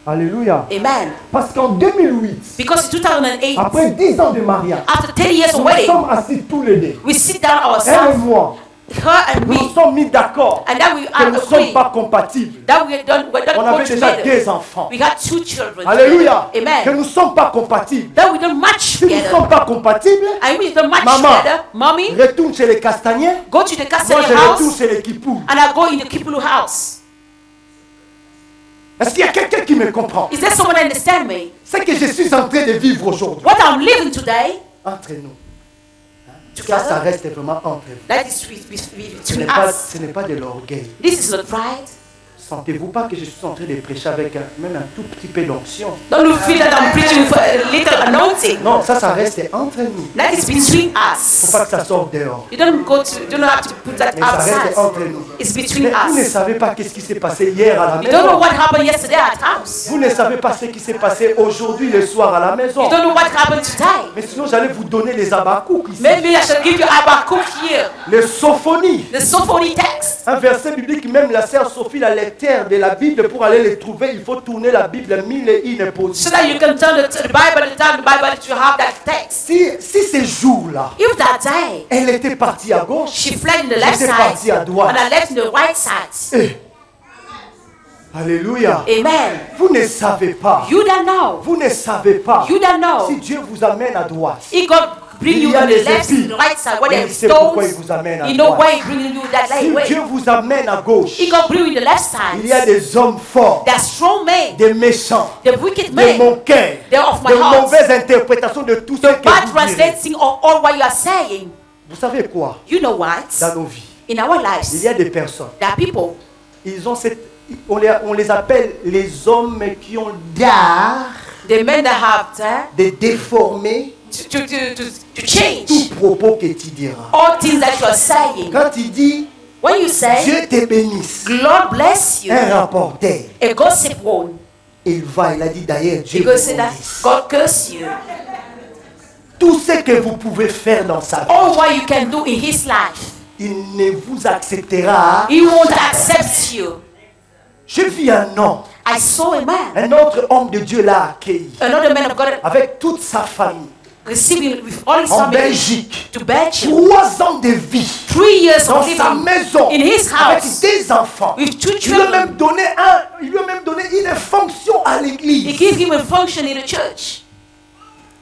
Alléluia. Amen. Parce qu'en 2008, Because in 2008, après 10 ans de mariage, after 10 years of nous wedding, sommes assis tous les deux. we sit down Elle et ourselves, moi, her and nous nous me, sommes mis d'accord and that we que are nous ne sommes agreed pas compatibles. that we're not On go avait déjà together. 2 enfants. We got 2 children. Alléluia. Que Amen. nous ne sommes pas compatibles. That we don't match Si nous ne together. sommes pas compatibles, And we don't match Maman. together. Mommy, retourne chez les Castagners. go to the Moi, Castelli je retourne house, chez les Kipou. and I go in the Kipulu house. Est-ce qu'il y a quelqu'un qui me comprend? Is there someone that understand me? Ce que je suis en train de vivre aujourd'hui, What I'm living today, entre nous, ça together, reste vraiment entre vous. that is Ce between n'est us. pas de l'orgueil. This is not pride. Sentez-vous pas que je suis en train de prêcher avec même un tout petit peu d'onction? Don't you feel that I'm preaching with a little anointing? Non, ça reste entre nous. That is between Faut us. pas que ça sorte dehors. You don't have to put that Mais ça reste outside. entre nous. It's between Mais vous ne us. savez pas qu'est-ce qui s'est passé hier à la You don't know maison. what happened yesterday at house. Vous ne savez pas ce qui s'est passé aujourd'hui le soir à la maison. You don't know what happened today. Mais sinon, j'allais vous donner les Habakkuk ici. Maybe I shall give you Habakkuk here, Les Sophonies. the Sophony text. Un verset biblique, même la sœur Sophie, la lecteur de la Bible, pour aller les trouver, il faut tourner la Bible mille et une So positions. that you can turn the Bible to have that text. Si ces jours-là, If that day elle était partie à gauche, she fled in the left j'étais parti à side droite. and I left in the right side. Eh, Alléluia. Amen. Vous ne savez pas. You don't know. Vous ne savez pas. You don't know. Si Dieu vous amène à droite, He God bring il you y a on des the left épis. and the right side where Mais there il is sait pourquoi il stones. vous amène à You know droite. why He bringing you that Si way. Dieu vous amène à gauche, He God bring you the left il y a side. des hommes forts, They're strong men. des méchants, The wicked de men. mon cœur, They're of my de heart. mauvaises interprétations de tout ce The que bad vous direz. translating of all what you are saying. Vous savez quoi? You know what? Dans nos vies, In our il lives, y a des personnes, there are people. ils ont on les appelle les hommes qui ont l'art The men that have de déformer to change tout propos que tu diras. all things that you are saying. Quand il dit When you say, Dieu te bénisse, Lord bless you, un rapporteur, a gossip one, il a dit d'ailleurs Dieu you te go say that bénisse. God curse you. Tout ce que vous pouvez faire dans sa vie, All what you can do in His life, il ne vous acceptera. He won't accept you. Je vis un homme, I saw a man, un autre homme de Dieu l'a accueilli another man of God, avec toute sa famille receiving with all his en family Belgique. to Belgium. 3 ans de vie 3 years dans of sa living maison in his avec house des enfants. with 2 Il lui a même children. donné il lui a même donné une fonction à He l'église. gave him a function in the church.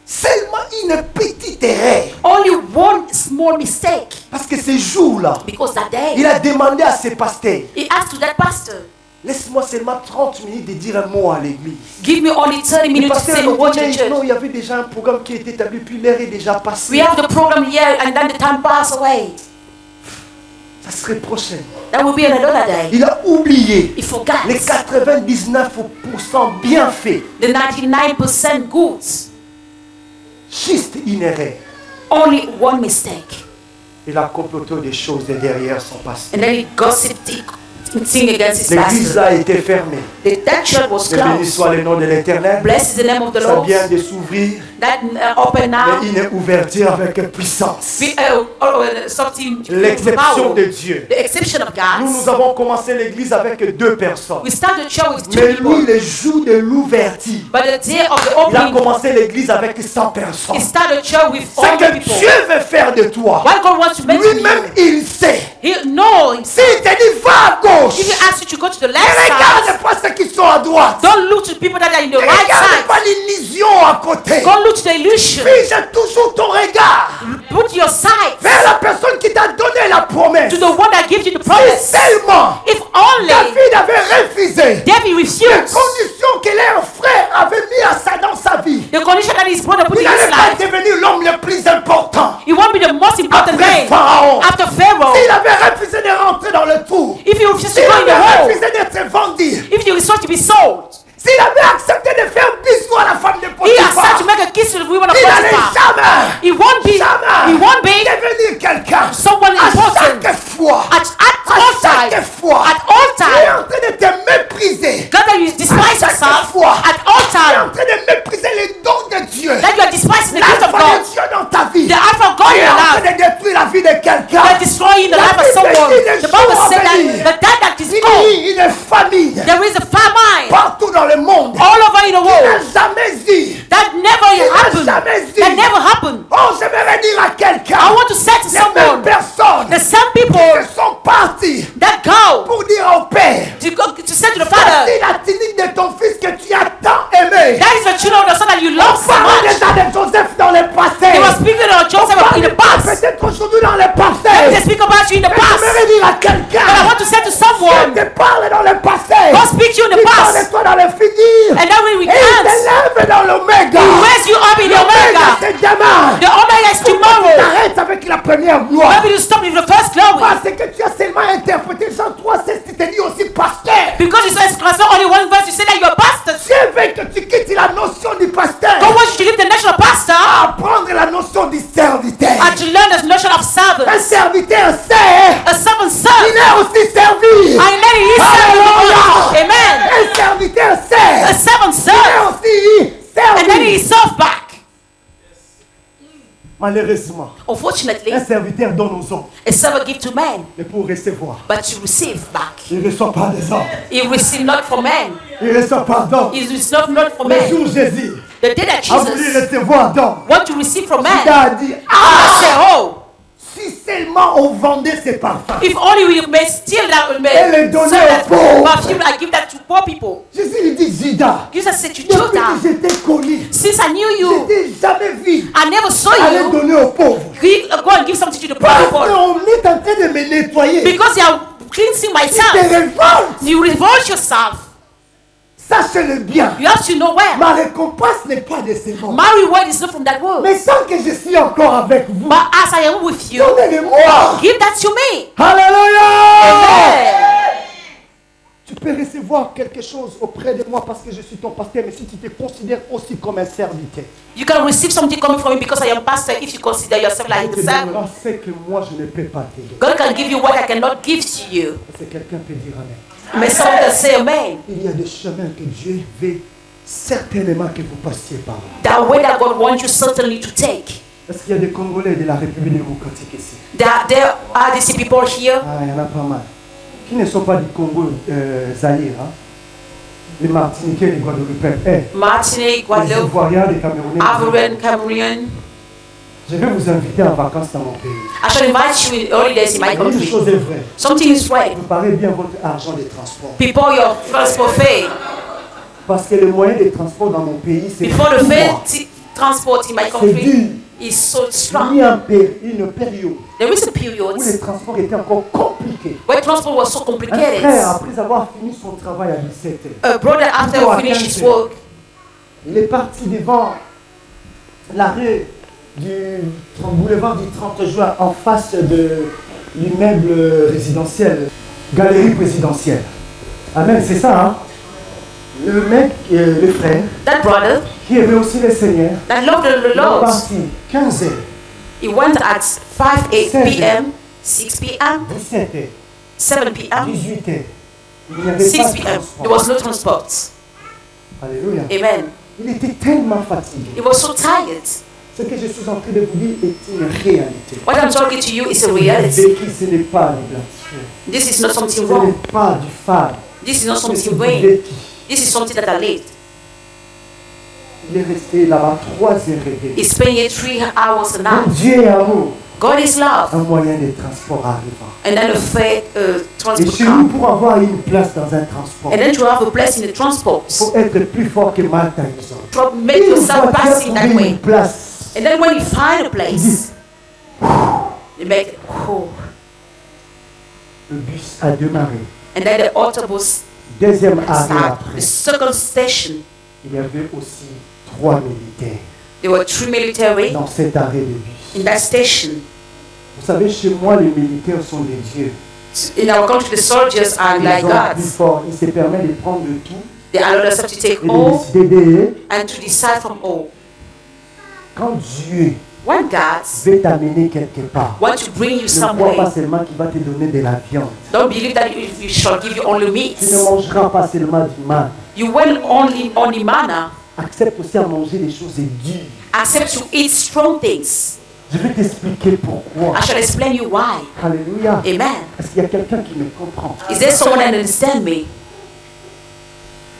Seulement une petite erreur. Only one small mistake, Parce que ce jour-là, because that il day a demandé à ses pasteurs, he asked to that pastor, laisse-moi seulement 30 minutes de dire un mot à l'église. give me only 30 Le minutes to pasteur say a me word to dit, the non, church. il y avait déjà un programme qui était établi, puis l'heure est déjà We passée. have the program here and then the time passed away. Ça serait prochain. That will be another day. Il a oublié He forgot les 99% bien faits. the 99% goods. Juste une erreur. Only one mistake. Il a comploté des choses derrière son passé. And then he gossiped, thing against his L'église pastor. a été fermée. That church was Béni closed. soit le nom de l'Éternel. Blessed is the name of the Ça Lord. vient de s'ouvrir, That open now. mais une ouverture avec puissance. Something L'exception power. de Dieu. The exception of Nous God. avons commencé l'église avec 2 personnes. We start the church with 2 Mais lui, people. le jour de l'ouverture, But the day of the il a opening, commencé l'église avec 100 personnes. he started the church with C'est all the que people. Dieu veut faire de toi. What God wants to make from Lui-même, you, il sait. He knows. S'il te dit, va à gauche, If he asks you to go to the ne left side, regarde pas ceux qui sont à droite. don't look to the people that are in the Ne right regarde pas side. l'illusion à côté. Don't look to the illusion. Fige toujours ton regard Put your sight vers la personne qui t'a donné la promesse. to the one that gives you the Si promise. seulement If only David avait refusé David les refused conditions que leur frère avait mis dans sa vie, the condition that his brother put il in his n'allait pas life, devenir l'homme le plus important. he won't be the most important Après man Pharaon, after Pharaoh. s'il avait refusé de rentrer dans le trou, If he refuses to s'il go in the avait hole, refusé d'être vendu, if he refused to be sold, s'il avait accepté de faire bisou à la femme de he accepted Potiphar, to make a kiss to the women of il n'allait Potiphar. jamais He won't be devenir quelqu'un. someone À important. chaque fois, At all chaque times, fois, at all tu es times, en train de te mépriser. God that you despise À chaque yourself, fois, at all tu es en times, train de mépriser les dons de Dieu. that you are despising the gift of L'alpha de God, Dieu dans ta vie. the alpha of God Tu in es your en train life, de détruire la vie de quelqu'un. they're destroying the life of someone. The Bible said that the death that is Il called, y a une famille there is a famine partout dans le monde all over in the qui n'a world. jamais dit. That never Il n'a happened. jamais dit. That never happened. Oh, j'aimerais dire à quelqu'un. I want to say to Les mêmes someone, personnes the same qui people sont partis that go pour dire au Père, to say to the Father, voici la clinique de ton fils que tu as tant aimé. that is the children of the son that you love so Parle much. déjà de Joseph dans le passé. They were speaking of Joseph in the past. Peut-être aujourd'hui dans le They passé. speak about you in the Mais past. j'aimerais dire à But I quelqu'un, want to say to Dieu someone, te parle dans le passé. God speak to you in the Il parle past. de toi dans le futur. And then when we Et il dance, t'élève dans l'oméga. He raise you up in the L'oméga, Omega. c'est demain. The Omega is tomorrow. T'arrêtes avec la première gloire. Maybe you stop with the first glory. Parce que tu as seulement interprété Jean 3,16 qui te dit aussi pasteur. Because serviteur sert. A servant Il serves. est aussi servi. And then he serves the Lord. Amen. Un serviteur A sert. servant Il est serves. aussi And then he servi. serves back. Malheureusement, Unfortunately, un serviteur donne aux hommes, a servant gives to man, mais pour recevoir, but you receive back. il ne reçoit pas des hommes. He receive not from man. Il ne reçoit pas d'hommes. He receive not from Le man. jour où Jésus The day that a voulu Jesus recevoir d'hommes, want to receive from il man, a dit, I say, oh, si seulement on vendait ces parfums. if only we may steal that, Et may les donner sell that aux pauvres. perfume, I give that to poor people. Jésus lui dit, Judas, Jesus said to depuis Judah, que j'étais connu, since I knew je you, t'ai jamais vu I never saw aller you, donner aux pauvres. go and give something to the poor Parce people. qu'on est en train de me nettoyer. Because you are cleansing Tu te myself. révoltes. You revolt yourself. Sache-le bien. You have to know where. Ma récompense n'est pas de ce monde. My reward is not from that world. Mais sans que je suis encore avec vous, But as I am with you, donnez-le-moi. give that to me. Alléluia. Amen. Tu peux recevoir quelque chose auprès de moi parce que je suis ton pasteur, mais si tu te considères aussi comme un serviteur, You can receive something coming from me because I am pastor if you consider yourself like tu te the servant. donneras ce que moi je ne peux pas te donner. God can give you what I cannot give to you. Parce que quelqu'un peut dire amen. May someone can say amen. Il y a des chemins que Dieu veut certainement que vous passiez par là. That way that God wants you certainly to take. Est-ce qu'il y a des Congolais de la République démocratique ici? There are these people here Ah, il y en a pas mal. Qui ne sont pas du Congo Zaïre, hein? Les Martiniquais, les Guadeloupéens, Martinique, les Guadeloupe, Ivoiriens, les Camerounais. Ivorian, Cameroon. Je vais vous inviter en vacances dans mon pays. I shall invite you in holidays in my Et une country. chose est vraie. Something is right. Préparez bien votre argent de transport. Before your transport fare, Parce que le moyen de transport dans mon pays, c'est before the tout fare moi. transport in my C'est country dur. is so Il strong. y a une période There is a où period les transports étaient encore compliqués. where transport was so Un complicated. frère, après avoir fini son travail à 17 heures, A brother, after he finished his work, il est parti devant l'arrêt du boulevard du 30 juin en face de l'immeuble résidentiel, galerie présidentielle. Amen, c'est ça, hein? Le mec, le frère, that brother qui aimait aussi le Seigneur, that loved the il est Lord, parti 15 heures, he went at 5 p.m., 6 p.m., 17 heures, 7 p.m., 18 heures. Il n'y avait 6 pas de p.m. There transport. was no transport. Alléluia. Amen. Il était tellement fatigué. He was so tired. Ce que je suis en train de vous dire est une réalité. What I'm talking to you is a Le reality. vécu, ce n'est pas du blasphème. This is not Ce something n'est wrong. pas du phare. This is not C'est something du vain. vécu. This is something that I lived. Il est resté là-bas 3 heures et demie. He spent here 3 hours a Donc night. Dieu est amour, God is love. un moyen de transport arrivant. And then the fake Et transport chez nous, come. pour avoir une place dans un transport, And then to have a place in the transport. il faut être plus fort que Mike Tyson. To make Une yourself fois pass qu'il in a that trouvé way. une place, And then when you find a place, you make oh. le bus a démarré. And then the autobus Deuxième arrêt start. après, The second station, il y avait aussi 3 militaires there were 3 military dans cet arrêt de bus. in that station. Vous savez, chez moi, les militaires sont des dieux. In our country, the soldiers are Ils like sont plus gods. forts. Ils se permettent de prendre de tout They allow themselves to take et de all décider d'eux. and to decide from all. Quand Dieu When God veut t'amener quelque part, wants to bring you ne crois pas somewhere, seulement qu'il va te donner de la viande. don't believe that you shall give you only meat. Tu ne mangeras pas seulement du mal. You will only manna. Accepte aussi à manger des choses dures. Accept to eat strong things. Je vais t'expliquer pourquoi. I shall explain you why. Alléluia. Amen. Est-ce qu'il y a quelqu'un qui me comprend? Is there someone that understand me?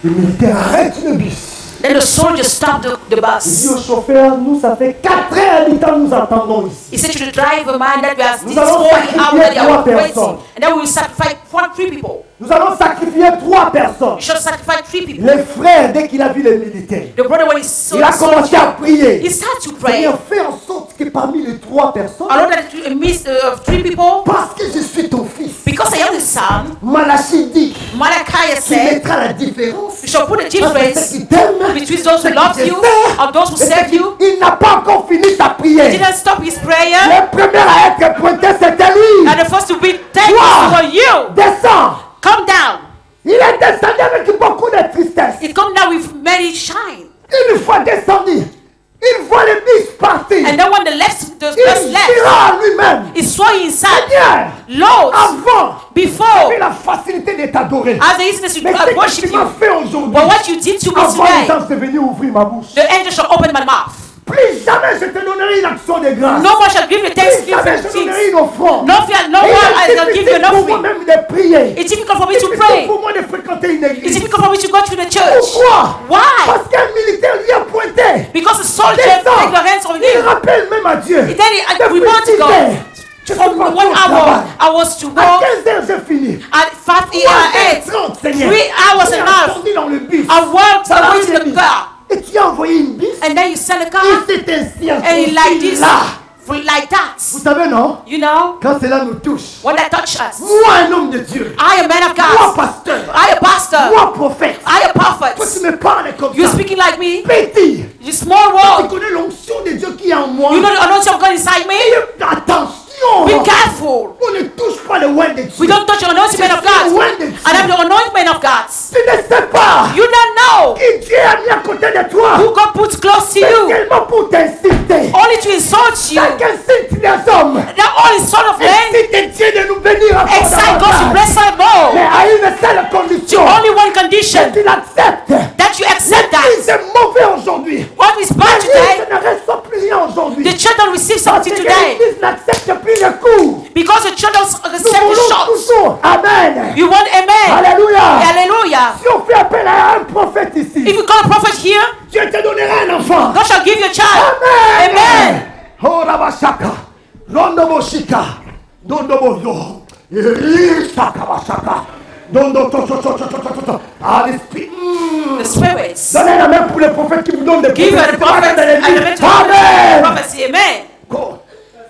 Les militaires arrêtent le bus. Then the soldier stopped the Il dit bus. au chauffeur, nous, ça fait 4h30 nous attendons ici. He said to the driver, man, that we are Nous this allons 40 hours that they are sacrifier 3 waiting. personnes. And then we will sacrifice 3 people. Nous allons sacrifier 3 personnes. We shall sacrifice 3 people. Le frère, dès qu'il a vu les militaires, The brother, when he saw il a the commencé à soldier, prier. he started to pray. Seigneur, fais en sorte que parmi les 3 personnes, Along that you miss 3 people, parce que je suis ton fils, because I am the son, Malachie dit Malachi qu'il said, mettra la différence you shall put the entre ceux difference qui t'aiment between those who ceux love qui te you servent, and those who et ceux serve qui- you. Il n'a pas encore fini sa He prière. didn't stop his prayer. Le premier à être pointé, c'était lui. And the first to be thankful Wow. for you. Descends. Come down. Il est descendu avec beaucoup de tristesse. He come down with many shine. Une fois descendu, il voit le bus partir. And then when the Il bus left, dira à lui-même, he saw inside. Lord, avant, before, j'avais la facilité de t'adorer. as the easiness to Mais ce que worship tu m'as you, fait aujourd'hui, but what you did to me avant today, les anges de venir ouvrir ma bouche. the angel shall open my mouth. Plus jamais je te donnerai une action de grâce. No one shall give you Plus jamais thanksgiving je te donnerai things. une offrande. No fear, no Et one il shall est give you difficile an pour offering. moi-même de prier. It's difficult for me C'est to difficile pray. pour moi de fréquenter une It's église. difficult for me to go to the church. Pourquoi? Why? Parce qu'un militaire lui a pointé. Because the soldier Descends. take your hands from Il you. rappelle même à Dieu. And then he Depuis reminds 6 God. heures, je suis From parti 1 au travail. hour, I was to À walk 15 heures, j'ai fini. at 5 8. 30, Seigneur. 3 hours Tu and es a half. attendu dans le bus. I walked Ça va, away to the Jérémie. car. Et tu as envoyé une bus. And then you send a car. Et c'est ainsi And he like this. là. Like that. Vous savez, non? You know? Quand cela nous touche. When that touch us. Moi, un homme de Dieu. I am a man of Moi, God. pasteur. I am a pastor. Moi, prophète. I am a Toi, prophet. tu me parles comme You're ça. speaking like me. Petit. You small Tu world. connais l'onction de Dieu qui est en moi. You know the anointing of God inside me? Attention. Be careful. On ne touche pas le word de Dieu. We don't touch the anointing man of God. And I'm the anointing man of God. Tu ne sais pas You don't know qui Dieu a mis à côté de toi. who God puts close to C'est you. tellement pour t'insulter. Only to insult you. Chaque insulte des hommes. That all is sort of men. Incite Dieu de nous bénir encore Excite God to davantage. bless us Mais more. à une seule To condition. only one Que condition. tu l'acceptes. That you accept L'église that. est mauvais aujourd'hui. What is bad L'église today? ne reçoit plus rien aujourd'hui. The church don't receive Parce something que today. l'église n'accepte plus le coup. Because the church don't Nous accept the voulons shots. toujours. Amen. You want amen. Alléluia. Hallelujah. Si on fait appel à un prophète ici, If you call a prophet here, Dieu te donnera un enfant. God shall give you a child. Amen. Amen. Oh Rabashaka. Rondo Boshika. Dondo Boyo. Irishaka Bashaka. Dondo to. Ah, l'esprit. The spirits. Donnez la main pour les prophètes qui vous donnent des Give prophéties. the prophets and the men to Amen. prophecy. Amen.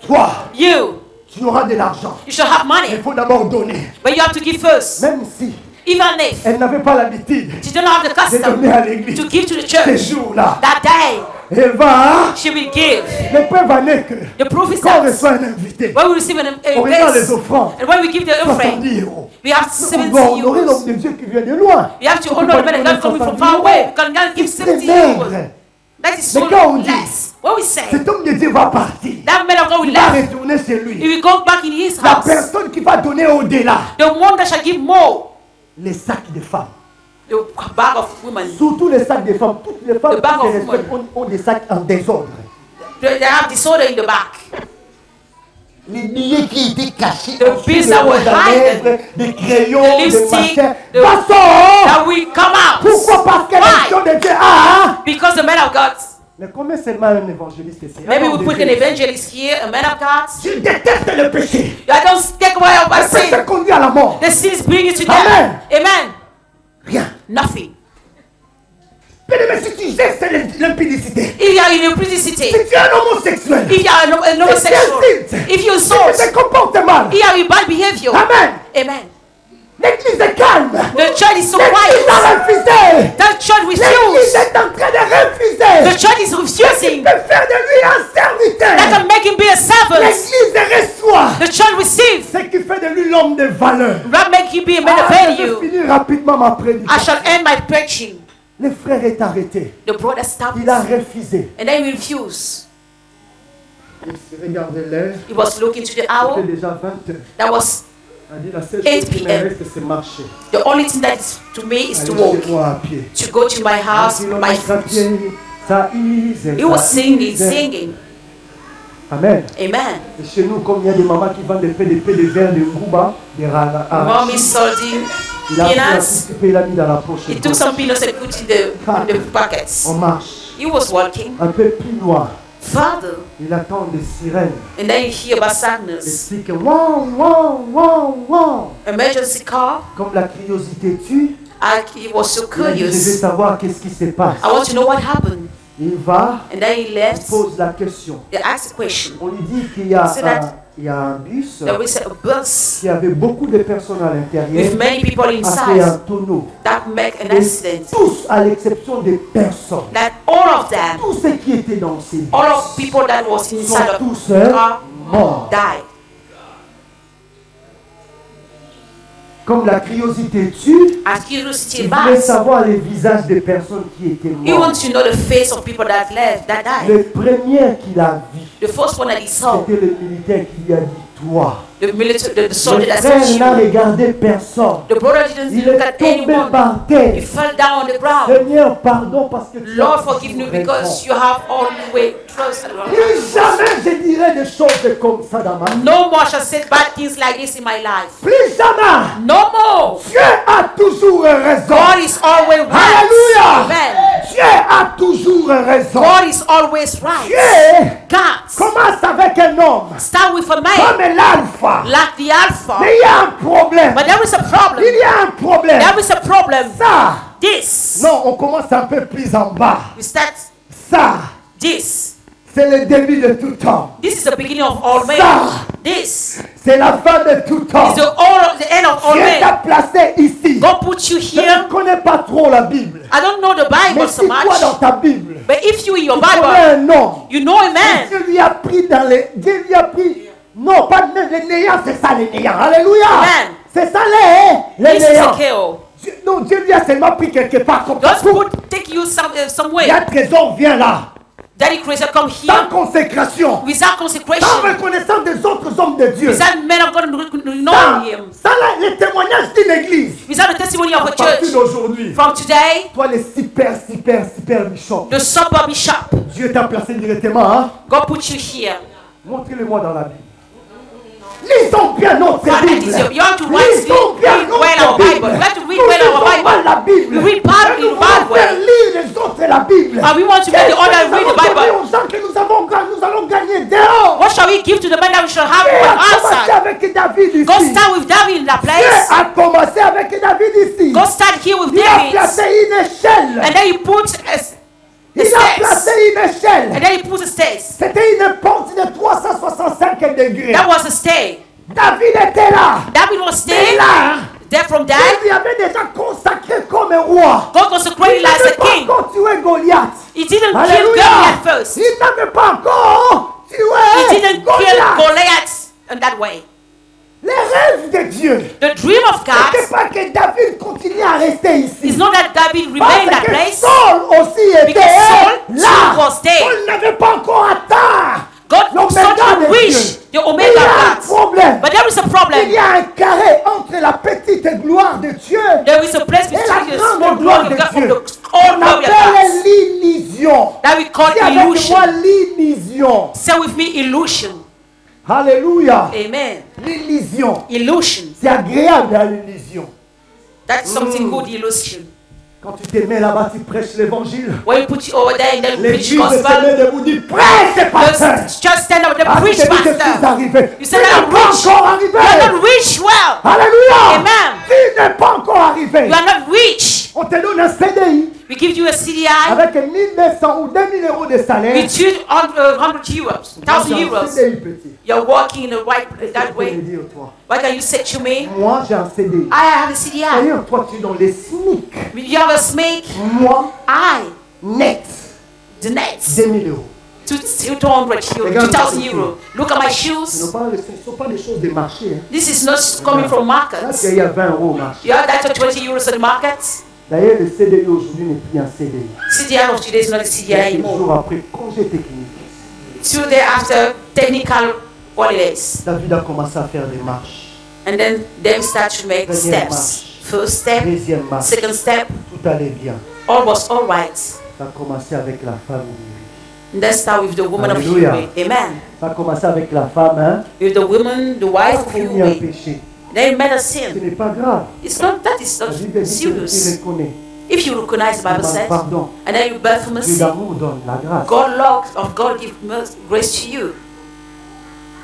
Toi, You tu auras de l'argent. shall have Il money. faut d'abord donner. But you have to give first. Même si Even if elle n'avait pas l'habitude she don't have the de custom donner à l'église to give to the ces church, jours-là, that day elle va. she will give. Les preuves en est que The proof is quand on that reçoit un invité, when we receive an on regarde les guest, offrandes. and when we give the offering, 70 euros. we have On 70 doit honorer euros. l'homme de Dieu qui vient de loin. We have to honor the man of God coming from far away. We can give 70 euros. That is so Mais quand on dit, less. What we say, cet homme de Dieu va partir. that man of God will Il va left. retourner chez He lui. will go back in his La house. personne qui va donner au-delà, The one that shall give more, les sacs de femmes. the bag of women. Surtout les sacs de femmes. Toutes les femmes The bag qui of se respectent ont des sacs en désordre. They have disorder in the back. Les billets qui étaient cachés. The ensuite, bills les that were rouges à hidden. lèvres, des crayons, The des lipstick, machins. the- Passons! That will come out. Pourquoi? Parce que Why? l'action de Dieu a. Because the man of God. Mais combien seulement un évangéliste ici? Maybe Un homme we de put an Dieu. evangelist here, a man of God. Je déteste le péché. I don't take away of my Le péché sin. conduit à la mort. The sins bring you to death. Amen. Amen. Rien. Nothing. Mais si tu gestes l'impudicité, If you are in impudicity, si tu es un homosexuel, if you are an homosexual, if you si insult, tu te comportes mal, if you are in bad behavior, Amen. amen. L'église est calme. The church is so L'église quiet. a refusé. That church L'église refused. est en train de refuser. The church is refusing. De faire de lui un That serviteur. can make him be a servant. L'église reçoit. The church receives. Ce qui fait de lui l'homme de valeur. That make him be a man of Je vais value. finir rapidement ma I prédication. shall end my preaching. Le frère est arrêté. The brother stopped Il a refusé. and then he refused. Il se regardait l'heure. He was looking to the hour. C'était déjà 20 heures. That was Il a dit la seule 8 chose qui me p.m. reste, c'est marcher. the only thing that is to me is to Aller walk. chez moi à pied. To go to my house, my foot. He was singing. Amen. Amen. Et chez nous, comme il y a des mamans qui vendent des paix de verre, de ngouba, des rana. Mommy sold him Il a pris un peanuts. petit peu, il a mis dans la poche. He took some peanuts and put in the buckets. On marche. He was walking. Un peu plus loin. Father, Il attend des sirènes. and then you hear about Il sadness. explique wow, wow, wow, wow. Emergency call. Comme la curiosité tue, He was so il a dit, je veux curious. savoir qu'est-ce qui se passe. I want to know what happened. Il va, And then he il left. pose la question. He asked a question. On lui dit qu'il y a C'est that- un bus There was a bus qui avait beaucoup de personnes à l'intérieur, with many people a fait un inside tonneau. that make an Et accident. tous, à l'exception des personnes, That all of them, tous ceux qui étaient dans ces bus all of people that was sont inside of tous the car morts. died. Comme la curiosité tue, As curiosity il voulait bites, savoir les visages des personnes qui étaient he mortes. wants to know the face of people that left, that died. Le premier qu'il a vu, The first one that he saw c'était le militaire qui lui a dit, toi. The Le soldier that frère searched n'a you. regardé personne. The brother didn't Il look est at tombé anyone. par He terre. fell down on the ground. Seigneur, pardon parce que tu Lord, as forgive me toujours because raison. you have always trust. Plus jamais je dirai des choses comme ça dans ma vie. No more shall say bad things like this in my life. Plus jamais. No more. Dieu a toujours raison. God is always right. Alléluia. Amen. Dieu a toujours raison. God is always right. Dieu God. commence avec un homme Start with a man comme l'alpha. like the Alpha. Mais il y a un problème. But there is a problem. Il y a un problème. There is a problem. Ça. This. Non, on commence un peu plus en bas. We start Ça. this. C'est le début de tout temps. This is the beginning of all men. Ça. This C'est la fin de tout temps. is the end of all Dieu t'a men. placé ici. God put you Je ne here. connais pas trop la Bible. I don't know the Mais Bible so si toi dans much. ta Bible, But if you in your tu connais Bible, un homme, you know a et man. Dieu lui a pris dans les... Dieu lui a pris... Non, pas les néants, c'est ça les néants. Alléluia. Amen. C'est ça les This is néants. a kill. Non, Dieu lui a seulement pris quelque part comme ça. God take you some Il y way. a un trésor, viens là. Daddy created come Sans here consécration. without Sans consecration. reconnaissance des autres hommes de Dieu. Without men of God Sans, knowing him. sans les témoignages d'une église. Without the testimony of À a partir church. d'aujourd'hui, From today, toi les super bichons. the super bishop. Dieu t'a placé directement, hein? God put you here. Montrez-le-moi dans la Bible. Lisons bien notre God, Bible. you have to read well our Bible. You have to read well our Bible. La Bible. We read part Et nous in voulons Bible. faire lire les autres la Bible. And we want to make the order read the Bible. Aux gens que nous allons gagner dehors. What shall we give to the man that we shall have Dieu on a our commencé side? avec David ici. God start with David in that Dieu place. a commencé avec David ici. God start here with Il a David. placé une échelle. And then he put a Il a placé stairs. une échelle. And then he put a stairs. C'était une pente de 365 degrés. That was a stay. David était là. David was Et staying là, there from Dieu that. lui avait déjà consacré comme un roi. God consecrated Il him as n'avait a pas king. encore tué Goliath. He didn't kill Alléluia. Goliath first. Il n'avait pas encore He tué didn't kill Goliath. Goliath in that way. Les rêves de Dieu. The dream of Ce God n'est pas que David continue à rester ici. is not that David Parce remained in that que place. Saul aussi était Because Saul là. too was there. Saul n'avait pas encore atteint God l'oméga sought to de reach Dieu. the Il Omega y a un of God. problème. But there is a Il problem. y a un carré entre la petite gloire de Dieu There is a place et la between the small grande glory gloire of de God from Dieu. the all On glory of God. appelle l'illusion. That we call Dis avec moi illusion. l'illusion. Say with me, illusion. Alléluia. Amen. L'illusion. Illusion. C'est agréable à l'illusion. That's something good, illusion. Quand tu te mets là-bas, tu prêches l'évangile. When you put you over there and then preach L'église se gospel, met debout, dit prêche, pasteur. just stand up and Ah, preach, tu te dis, je suis pastor. arrivé. You Tu said, n'es I'm pas rich. encore arrivé. You are not rich well. Alléluia. Amen. Tu n'es pas encore arrivé. You are not rich. On te donne un CDI We give you a CDI avec 1900 ou 2000 euros de salaire. with 200 euros, 1,000 Moi, j'ai un euros. CDI, petit. You're working in the right that Je peux le way. dire, toi. What can you say to me? Moi, j'ai un CDI. I have a CDI. D'ailleurs, toi, tu es dans les SMIC. You have a SMIC. Moi, I, net, the next 2000 euros. 200 euros, Regarde 2,000 ici. euros. Look at my Ce shoes. ne sont pas des choses de marché. Hein. This is not coming from Là, markets. il y a 20 euros au marché. You have that for 20 euros at the markets. D'ailleurs, le CDI aujourd'hui n'est plus un CDI. CDI of today is not a CDI Quelques anymore. jours après, congé technique. 2 days after technical holidays. David a commencé à faire des marches. And then them start to make Deuxième steps. First step, Deuxième marche. second step, Tout allait bien. all was all right. Ça a commencé avec la femme riche. And then start with the woman of Hallelujah. Huey. Amen. Ça a commencé avec la femme, hein. With the woman, the wife of Qui a mis un Huey. péché. They made a Ce sin. n'est pas grave. It's not that it's La not Bible dit que tu serious. reconnais. If you recognize the Bible says, Pardon. and then you beg for Dieu mercy, d'amour donne la grâce. God love of God give grace to you.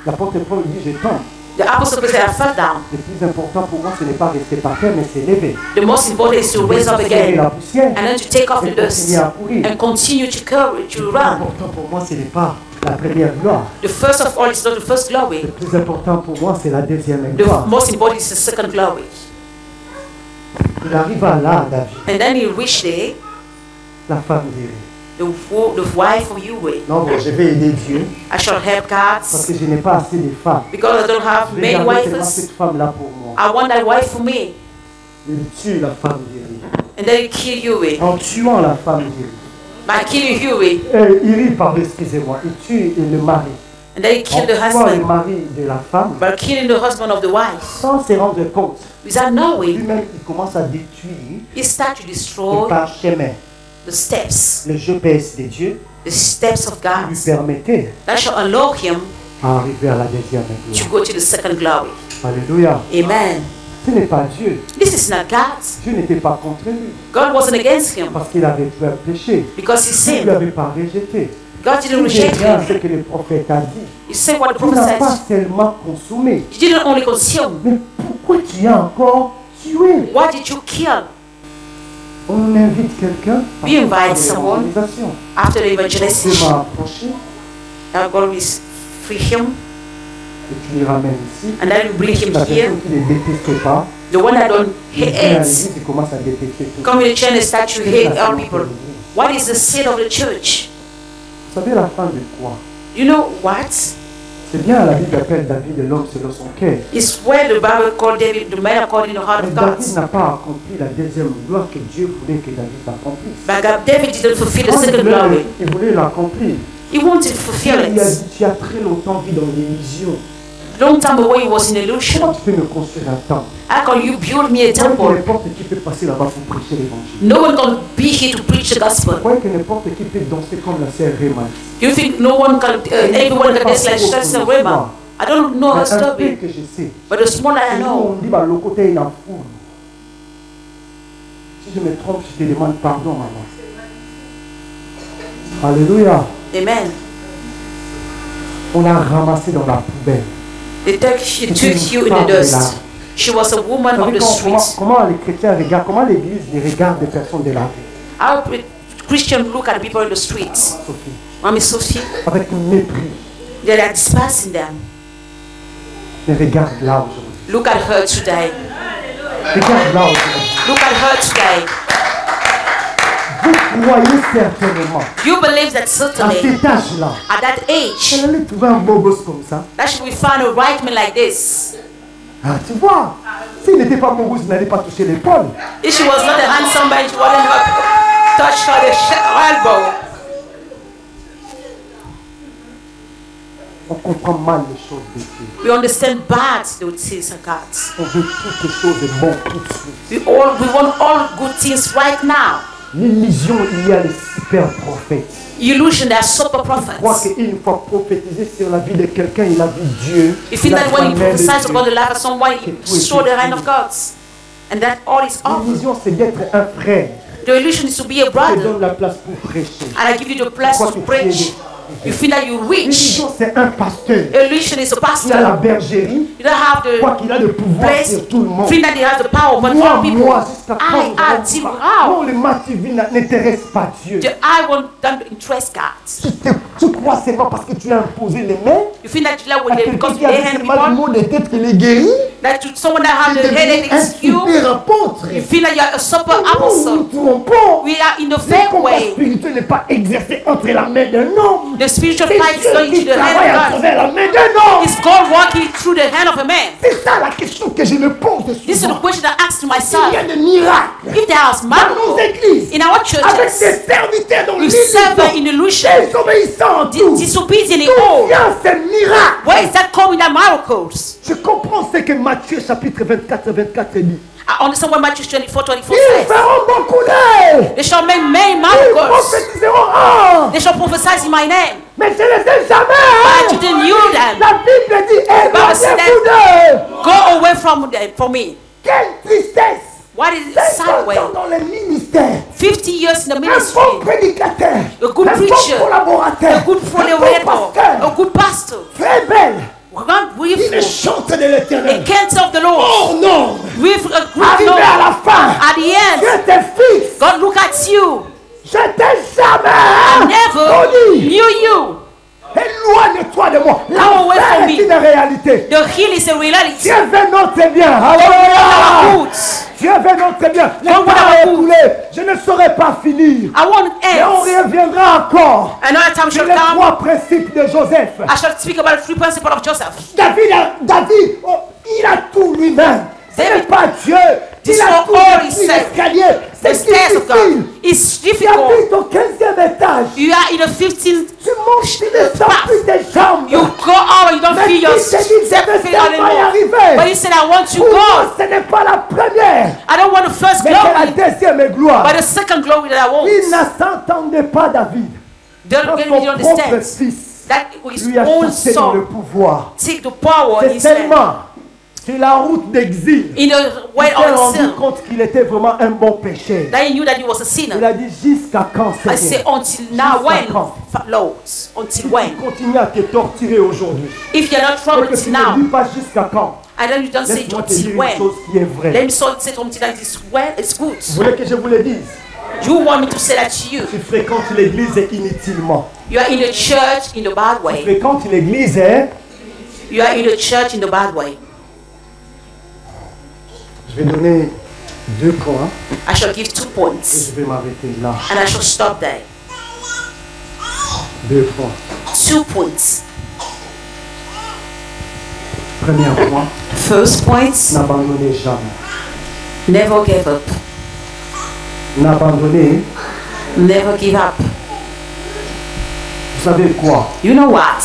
L'apôtre Paul dit, je tombe. The apostle said, I fell down. Le plus important pour moi, ce n'est pas rester par terre, mais c'est lever. The most important is to raise up Tirer again la poussière. and then to take off Et the dust continuer à courir. and continue to courage, Le to plus run. important pour moi, ce n'est pas la première gloire. The first of all is not the first glory. Le plus important pour moi, c'est la deuxième The gloire. most important is the second glory. Il arrive à là, David, And then he reached there, la femme dirait, the wife of Huey. non, bon, je vais aider Dieu, I shall help parce God que je n'ai pas assez de femmes. because I don't have Je vais many garder seulement wives. cette femme-là pour moi. I want that wife for me. Il tue la femme dirait. And then he kill Huey. En tuant la femme dirait. By killing Huey. Il rit, pardon, excusez-moi. Il tue le mari. And then he killed the On voit le husband. mari de la femme But killing the husband of the wife. sans se rendre compte. Without knowing, Lui-même, il commence à détruire he started to le destroy parchemin, the steps. le GPS de Dieu, The steps of qui lui God. permettait That shall allow him à arriver à la deuxième to gloire. go to the second glory. Alléluia. Amen. Ce n'est pas Dieu. This is not God. Dieu n'était pas contre lui God wasn't against him parce qu'il avait péché. because he Dieu ne sinned. l'avait pas rejeté. God didn't Il reject regarde him. ce que le prophète a dit. You say what the Tu prophet n'as pas said. seulement consommé, You didn't only consume. mais pourquoi tu as encore tué? Why did you kill? On invite quelqu'un à We invite faire someone. l'évangélisation. After the Dieu evangelization, m'a approché now God will free him et tu les ramènes ici. and then bring him La here. personne qui ne déteste pas, The one that don't il vient à hate, l'église, il commence à détester tout. come in the church and start to hate all people. What is the sin of the church? Vous savez la fin de quoi? You know what? C'est bien la Bible appelle David l'homme selon son cœur. It's where the Bible called David the man according to the heart Mais of David God. n'a pas accompli la deuxième gloire que Dieu voulait que David accomplisse. But God, David didn't fulfill the Quand second glory. il voulait l'accomplir. He wanted to Il fulfill a it. dit, tu as très longtemps vu dans l'illusion. Long time ago, he was in Comment illusion. tu peux me construire un temple? How can you build me a Pourquoi que temple? n'importe qui peut passer là-bas pour prêcher l'évangile? No one can be here to preach the gospel. Pourquoi que n'importe qui peut danser comme la sœur Réman? You think no one can, everyone can dance like Sister Rema? I don't know her Un peu story, que je sais. but the small that I Et nous, know, on dit, bah, le côté est en foule. Si je me trompe, je te demande pardon, maman. Alléluia. amen. On l'a ramassé dans la poubelle. She took you in the dust. She was a woman Vous of savez the streets. comment les chrétiens regardent, comment l'église les regarde des personnes de la rue? How Christians look at people in the streets. Sophie, Mommy Sophie, avec mépris. they are despising them. Mais regarde là aujourd'hui. Look at her today. Regarde là aujourd'hui. Look at her today. Vous croyez certainement, You believe that à certainly cet âge-là, at that age, elle allait trouver un beau gosse comme ça. that should we find a right man like this. Ah, tu vois, s'il n'était pas beau gosse, il n'allait pas toucher l'épaule. If she was not a handsome man, she wouldn't have touched her elbow. On comprend mal les choses de Dieu. We understand bad the things of God. On veut toutes les choses de bon tout de suite. We want all good things right now. L'illusion, il y a les super prophètes. Illusion, there are super Je crois prophets. qu'une fois prophétisé sur la vie de quelqu'un, il a vu Dieu. You think il a that when vu you la main de prophesy Dieu. about the life of someone, you saw the hand of God. And that all is over. L'illusion, c'est d'être un frère. The illusion is to be a Je te brother. donne la place pour prêcher. And I give you the place to preach. You feel that you're rich. L'illusion, c'est un pasteur. Illusion is a Il a la pastor. bergerie. You don't have Quoi the qu'il a le pouvoir place. sur tout le monde. Feel that he has the power, but Moi, for people, jusqu'à quand I nous until allons pas- how? Non, le match n'intéresse pas Dieu. I want them to interest God. Tu crois seulement parce que tu as imposé les mains You feel that you like à when they, quelqu'un because qui they a hand seulement le people, mot de tête qu'il est guéri. that to someone that has Tu the headache deviens un is you. super apôtre. You feel like you're a super Nous nous apostle. trompons. We are in the Le fair combat way. spirituel n'est pas exercé entre la main d'un homme. The spiritual C'est fight is Dieu going qui to the travaille à hand of God. travers la main d'un homme. It's God working through the hand of a man. C'est ça la question que je me pose This is the souvent. question I ask to Il y a myself. des miracles If there are dans nos miracles églises in our avec churches, des serviteurs dans we serve in illusion, désobéissants en tout. disobedient in D'où all. vient ce miracle? Where is that coming, that miracles? Je comprends ce que Matthieu chapitre 24 dit. I understand what Matthew 24 Ils says. feront beaucoup d'œuvres. They shall make many Ils miracles. prophétiseront. Ah, They shall prophesy in my name. mais je ne les ai But I jamais. didn't knew them. La Bible dit, éloignez-vous d'eux. Go away from them, from me. Quelle tristesse. What is 50 sad way? ans dans le ministère. 50 years in the Un ministry. bon prédicateur. A good un preacher. bon collaborateur. A good un follower. bon pasteur. A good pastor. Très belle. Not Il with chante de a l'éternel. cancer of the Lord. Oh non. With a good Arrivé Lord. à la fin. At the end, Je te fixe. God look at you. Je t'ai jamais Never connu. knew you. Éloigne-toi de moi. Come away La from fin me. est une réalité. The heal is a reality. Dieu veut notre bien. Our Alléluia. goods. Dieu veut notre bien. Le Don't temps worry est about écoulé. Je ne saurais pas finir. I want Et on ends. reviendra encore Another time sur shall les come. 3 principes de Joseph. I shall speak about the 3 principles of Joseph. David, oh, il a tout lui-même. Ce n'est pas Dieu. This Il a for tout all depuis he said. l'escalier. The C'est stairs of difficile. God. It's Tu difficult. habites au 15e étage. You are in the 15th. Tu montes, tu descends plus tes jambes. You go don't Mais feel your il s'est dit, je step veux feet seulement y anymore. arriver. But he said, I want to Pour moi, go. ce n'est pas la première, I don't want the first mais c'est la glory, deuxième gloire. but the second glory that I want. Il ne s'entendait pas, David. Don't Quand get son me to propre understand fils that his lui a own chassé dans le son pouvoir. take the power in C'est his hand. seulement sur la route d'exil In the way qu'il s'est of rendu sin, compte qu'il était vraiment un bon péché. that he knew that he was a Il sinner. a dit jusqu'à quand, I say, Seigneur? until now, when? quand? Lord, until Il when? continue à te torturer aujourd'hui. If you're not Et troubled que till tu ne now, dis pas jusqu'à quand. and then you don't say it Laisse-moi te dire until une when. chose qui est Let vraie. me say something that is well, it's good. Vous voulez que je vous le dise? You want me to say that to you? Tu fréquentes l'église inutilement. You are in the church in the bad Tu way. fréquentes l'église, hein? You are in the church in the bad way. Je vais donner 2 points I shall give 2 et points, je vais m'arrêter là. and I shall stop there. 2 points. 2 points. Premier point, First point, n'abandonnez jamais. never give up. N'abandonnez, Never give up. vous savez quoi? You know what?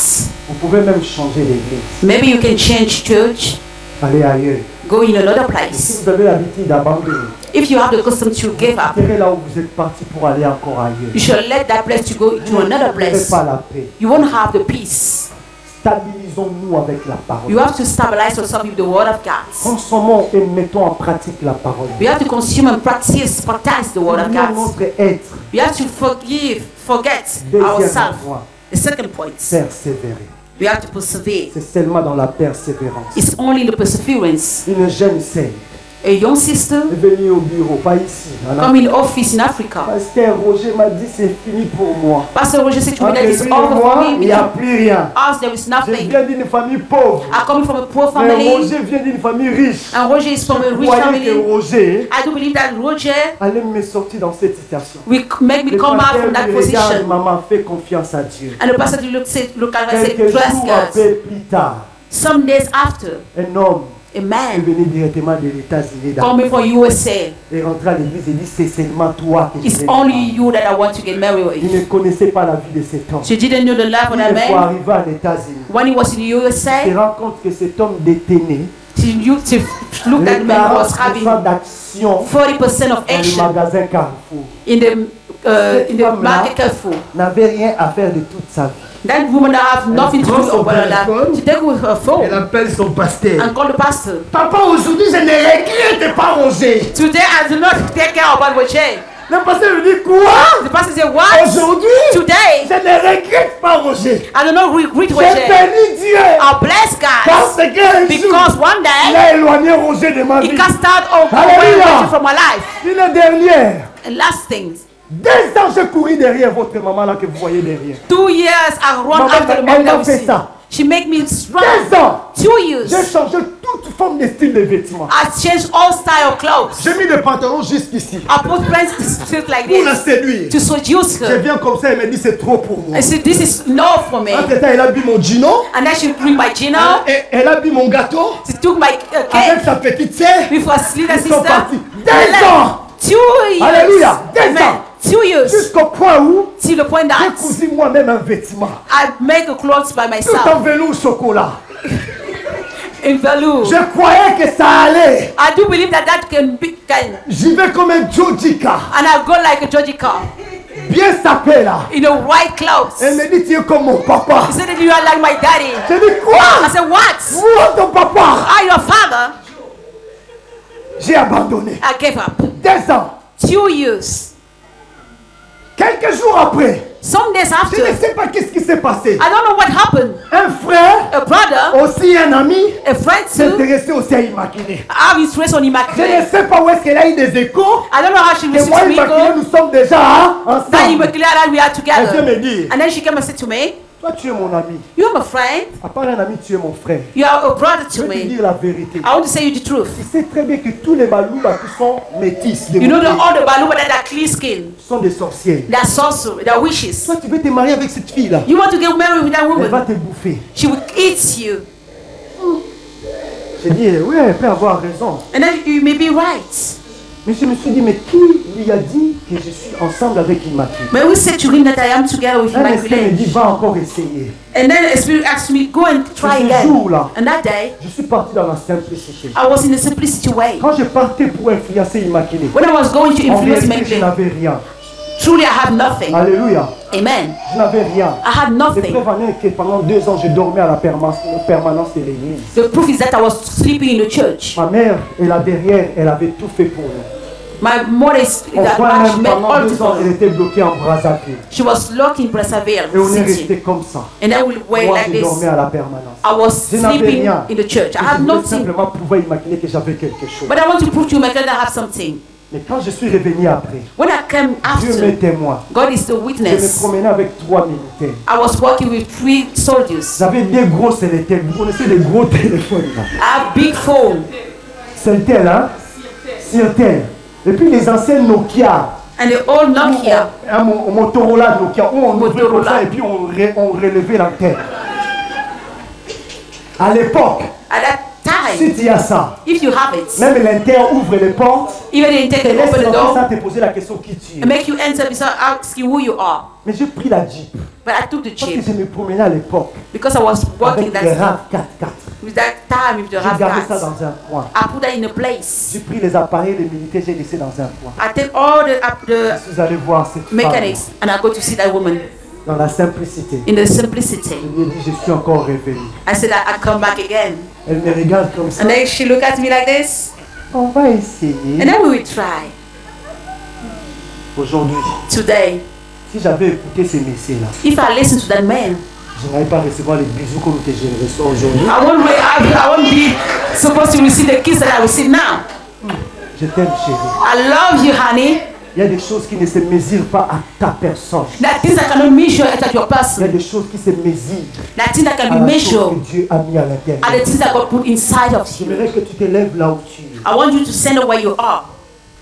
Vous pouvez même changer l'église. Maybe you can change church, Allez ailleurs. go in another Si place. vous avez l'habitude d'abandonner, If you have the custom to give up, atterrez là où vous êtes parti pour aller encore ailleurs. you should let that place to go to another Vous n'aurez place. pas la paix. You won't have the peace. Stabilisons-nous avec la parole. You have to stabilize yourself with the word of God. Consommons et mettons en pratique la parole. We have to consume and practice the word of Oublions God. notre être. We have to forget Deuxième ourselves. point, The second point, persévérer. we have to persevere. C'est seulement dans la persévérance. It's only the perseverance. Une jeune sœur A young sister est venue au bureau, pas ici. come in office in Africa. Pasteur Roger m'a dit c'est fini pour moi. Pastor Roger said to me Entre that it's lui et over for moi, me. il n'y a plus rien. Us, there is Je nothing. viens d'une famille pauvre. I come from a poor Mais family, Roger vient d'une famille riche. and Roger is from a Vous rich voyez family. que Roger I do believe that Roger allait me sortir dans cette situation. will make me Le come out pasteur from that me regarde, position. maman, fais confiance à Dieu. And the pastor look at me and say, Quelques trust jours God. après, plus tard, Some days after, un homme a est man venu directement des États-Unis coming from USA. et rentré à l'église et dit c'est seulement toi que je It's vais only marier. you that I want to get married Il with. ne connaissait pas la vie de cet homme. She didn't know the life of that Une fois man. arrivé aux États-Unis, When he was in the il se USA, rend compte que cet homme détenait she looked at les man was 40% having d'action 40% of dans le action magasin Carrefour. in the market Carrefour. N'avait rien à faire de toute sa vie. That woman have nothing to do prend son with her life. téléphone. She take with her Elle phone appelle son pasteur. and call the pastor. Papa, aujourd'hui, je ne regrette pas Roger. Today I do not take care about Roger. Le pasteur lui dit quoi? The pastor said, what? Aujourd'hui, Today je ne regrette pas Roger. I do not regret J'ai Roger. béni Dieu. I bless God Parce qu'un jour, because one il day a éloigné Roger de ma he vie. cast out Hallelujah. Roger from my life. Une dernière. And last thing, 2 ans, j'ai couru derrière votre maman là que vous voyez derrière. 2 years I run Maman, after the elle mom m'a that we fait see. ça. She make me 2 run. ans. 2 years. J'ai changé toute forme de style de vêtements. I changed all style of clothes. J'ai mis des pantalons jusqu'ici. I put pants to sit like Pour la this séduire. to seduce Je her. viens comme ça, elle me dit c'est trop pour moi. I said, this is no for me. Entre temps, elle a bu mon gino. And then she bring my Gino. Et elle a bu mon gâteau. She took my Avec cake sa petite sœur. with her little Ils sont sister. partis. 2 And ans. 2 years. Alléluia. 2 Amen. ans. 2 years. Jusqu'au point où Till the point j'ai that cousu moi-même un vêtement. I make the clothes by Tout myself en velours chocolat. in velour. Je croyais que ça allait. I do believe that can be kind. J'y vais comme un Jodika. And I go like a Georgie car Bien sapé là. in the white clothes. Elle me dit tu es comme mon papa. He said that you are like my daddy. Je dis quoi? I said, what? Moi ton papa. I your father? J'ai abandonné. I gave up. 2 ans. 2 years. Quelques jours après. Some days Je after, ne sais pas qu'est-ce qui s'est passé. I don't know what happened. Un frère, A brother, aussi un ami, a friend s'est too, intéressé aussi à Immaculée. have his race on Je ne Immaculate. sais pas où est-ce qu'elle a eu des échos. I don't know how she Et received moi, me Immaculée, go. nous sommes déjà That ensemble. Immaculate and we are Elle vient together. me dire, And then she came and said to me, toi tu es mon ami. you are my friend. À part un ami, tu es mon frère. You are a brother Je to vais te me. dire la vérité. I want to say you the truth. Tu sais très bien que tous les Balouba qui sont métis, de You know mon pays, all the Baluba that are clean skin, sont des sorcières. they are sorcery, they are wishes. Toi, tu veux te marier avec cette fille-là. You want to get married with that Elle va woman? te bouffer. She will eat you. J'ai dit, oui, elle peut avoir raison. And then you may be right. Mais je me suis dit, mais qui lui a dit que je suis ensemble avec Immaculée? But who said to him that I am together with Un esprit me Immaculate? dit, va encore essayer. And then the Spirit asked me, go and try Ce again. jour-là, And that day, je suis parti dans la simplicité. I was in a simplicity way. Quand je partais pour influencer Immaculée, When I was going to en influence réalité, je Immaculate, n'avais rien. truly I had nothing. Alléluia. Amen. Je n'avais rien. I had Le nothing. preuve en est que pendant 2 ans, je dormais à la permanence de l'église. The proof is that I was sleeping in the church. Ma mère, elle là derrière, elle avait tout fait pour nous. My mother is On that voit much même made pendant all 2 ans, the elle était bloquée en Brazzaville. She was looking Perseverance Et on est resté City. comme ça. And then we were Moi, like je this. dormais à la permanence. I was Je n'avais sleeping rien. in the church. I Je had voulais nothing. simplement pouvoir imaginer que j'avais quelque chose. But I want to prove to you that I have something. Mais quand je suis revenu après, When I came Dieu after, m'est témoin. God is the Je me witness. promenais avec 3 militaires. I was working with 3 soldiers. J'avais des gros Celtel. Vous connaissez les gros téléphones là? I have big phone. Celtel, hein? Celtel. Et puis les anciennes Nokia. And the old Nokia. Un Motorola Nokia. Où on ouvrait comme Motorola. ça et puis on relevait l'antenne. À l'époque, At that si time, tu as ça, if you have it, même l'Inter ouvre les portes. even in take Et it, laisse open the rentrer door, sans te poser la question qui tu es. and make you enter without asking who you are. Mais j'ai pris la Jeep. But I took the Parce que jeep je me promenais à l'époque because I was working avec les that RAV 4x4. with that time with the J'ai gardé ça RAV4. dans un coin. I put that in a place. J'ai pris les appareils, les militaires, j'ai laissé dans un coin. I take all the Vous allez voir cette femme mechanics and I go to see that woman dans la simplicité. in the simplicity. Je lui ai dit, je suis encore revenu. I said I come back again. Elle me regarde comme ça. And then she looked at me like this. On va essayer. And then we will try. Aujourd'hui, Today, si j'avais écouté ces messieurs-là, if I listen to that man, je n'allais pas recevoir les bisous comme que je les reçois aujourd'hui. I won't be supposed to receive the kiss that I receive now. Je t'aime, chérie. I love you, honey. Il y a des choses qui ne se mesurent pas à ta personne. That things that cannot measure at your Il y a person. des choses qui se mesurent That things that à can be la chose measured que Dieu a mis à are l'intérieur. the things that God put inside of you. J'aimerais que tu te lèves là où tu es. I want you to stand up where you are.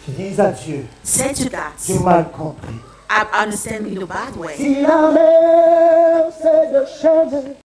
Tu dis à Dieu, Say to j'ai God, mal compris. I understand in a bad way. Si la mer c'est de chaîne,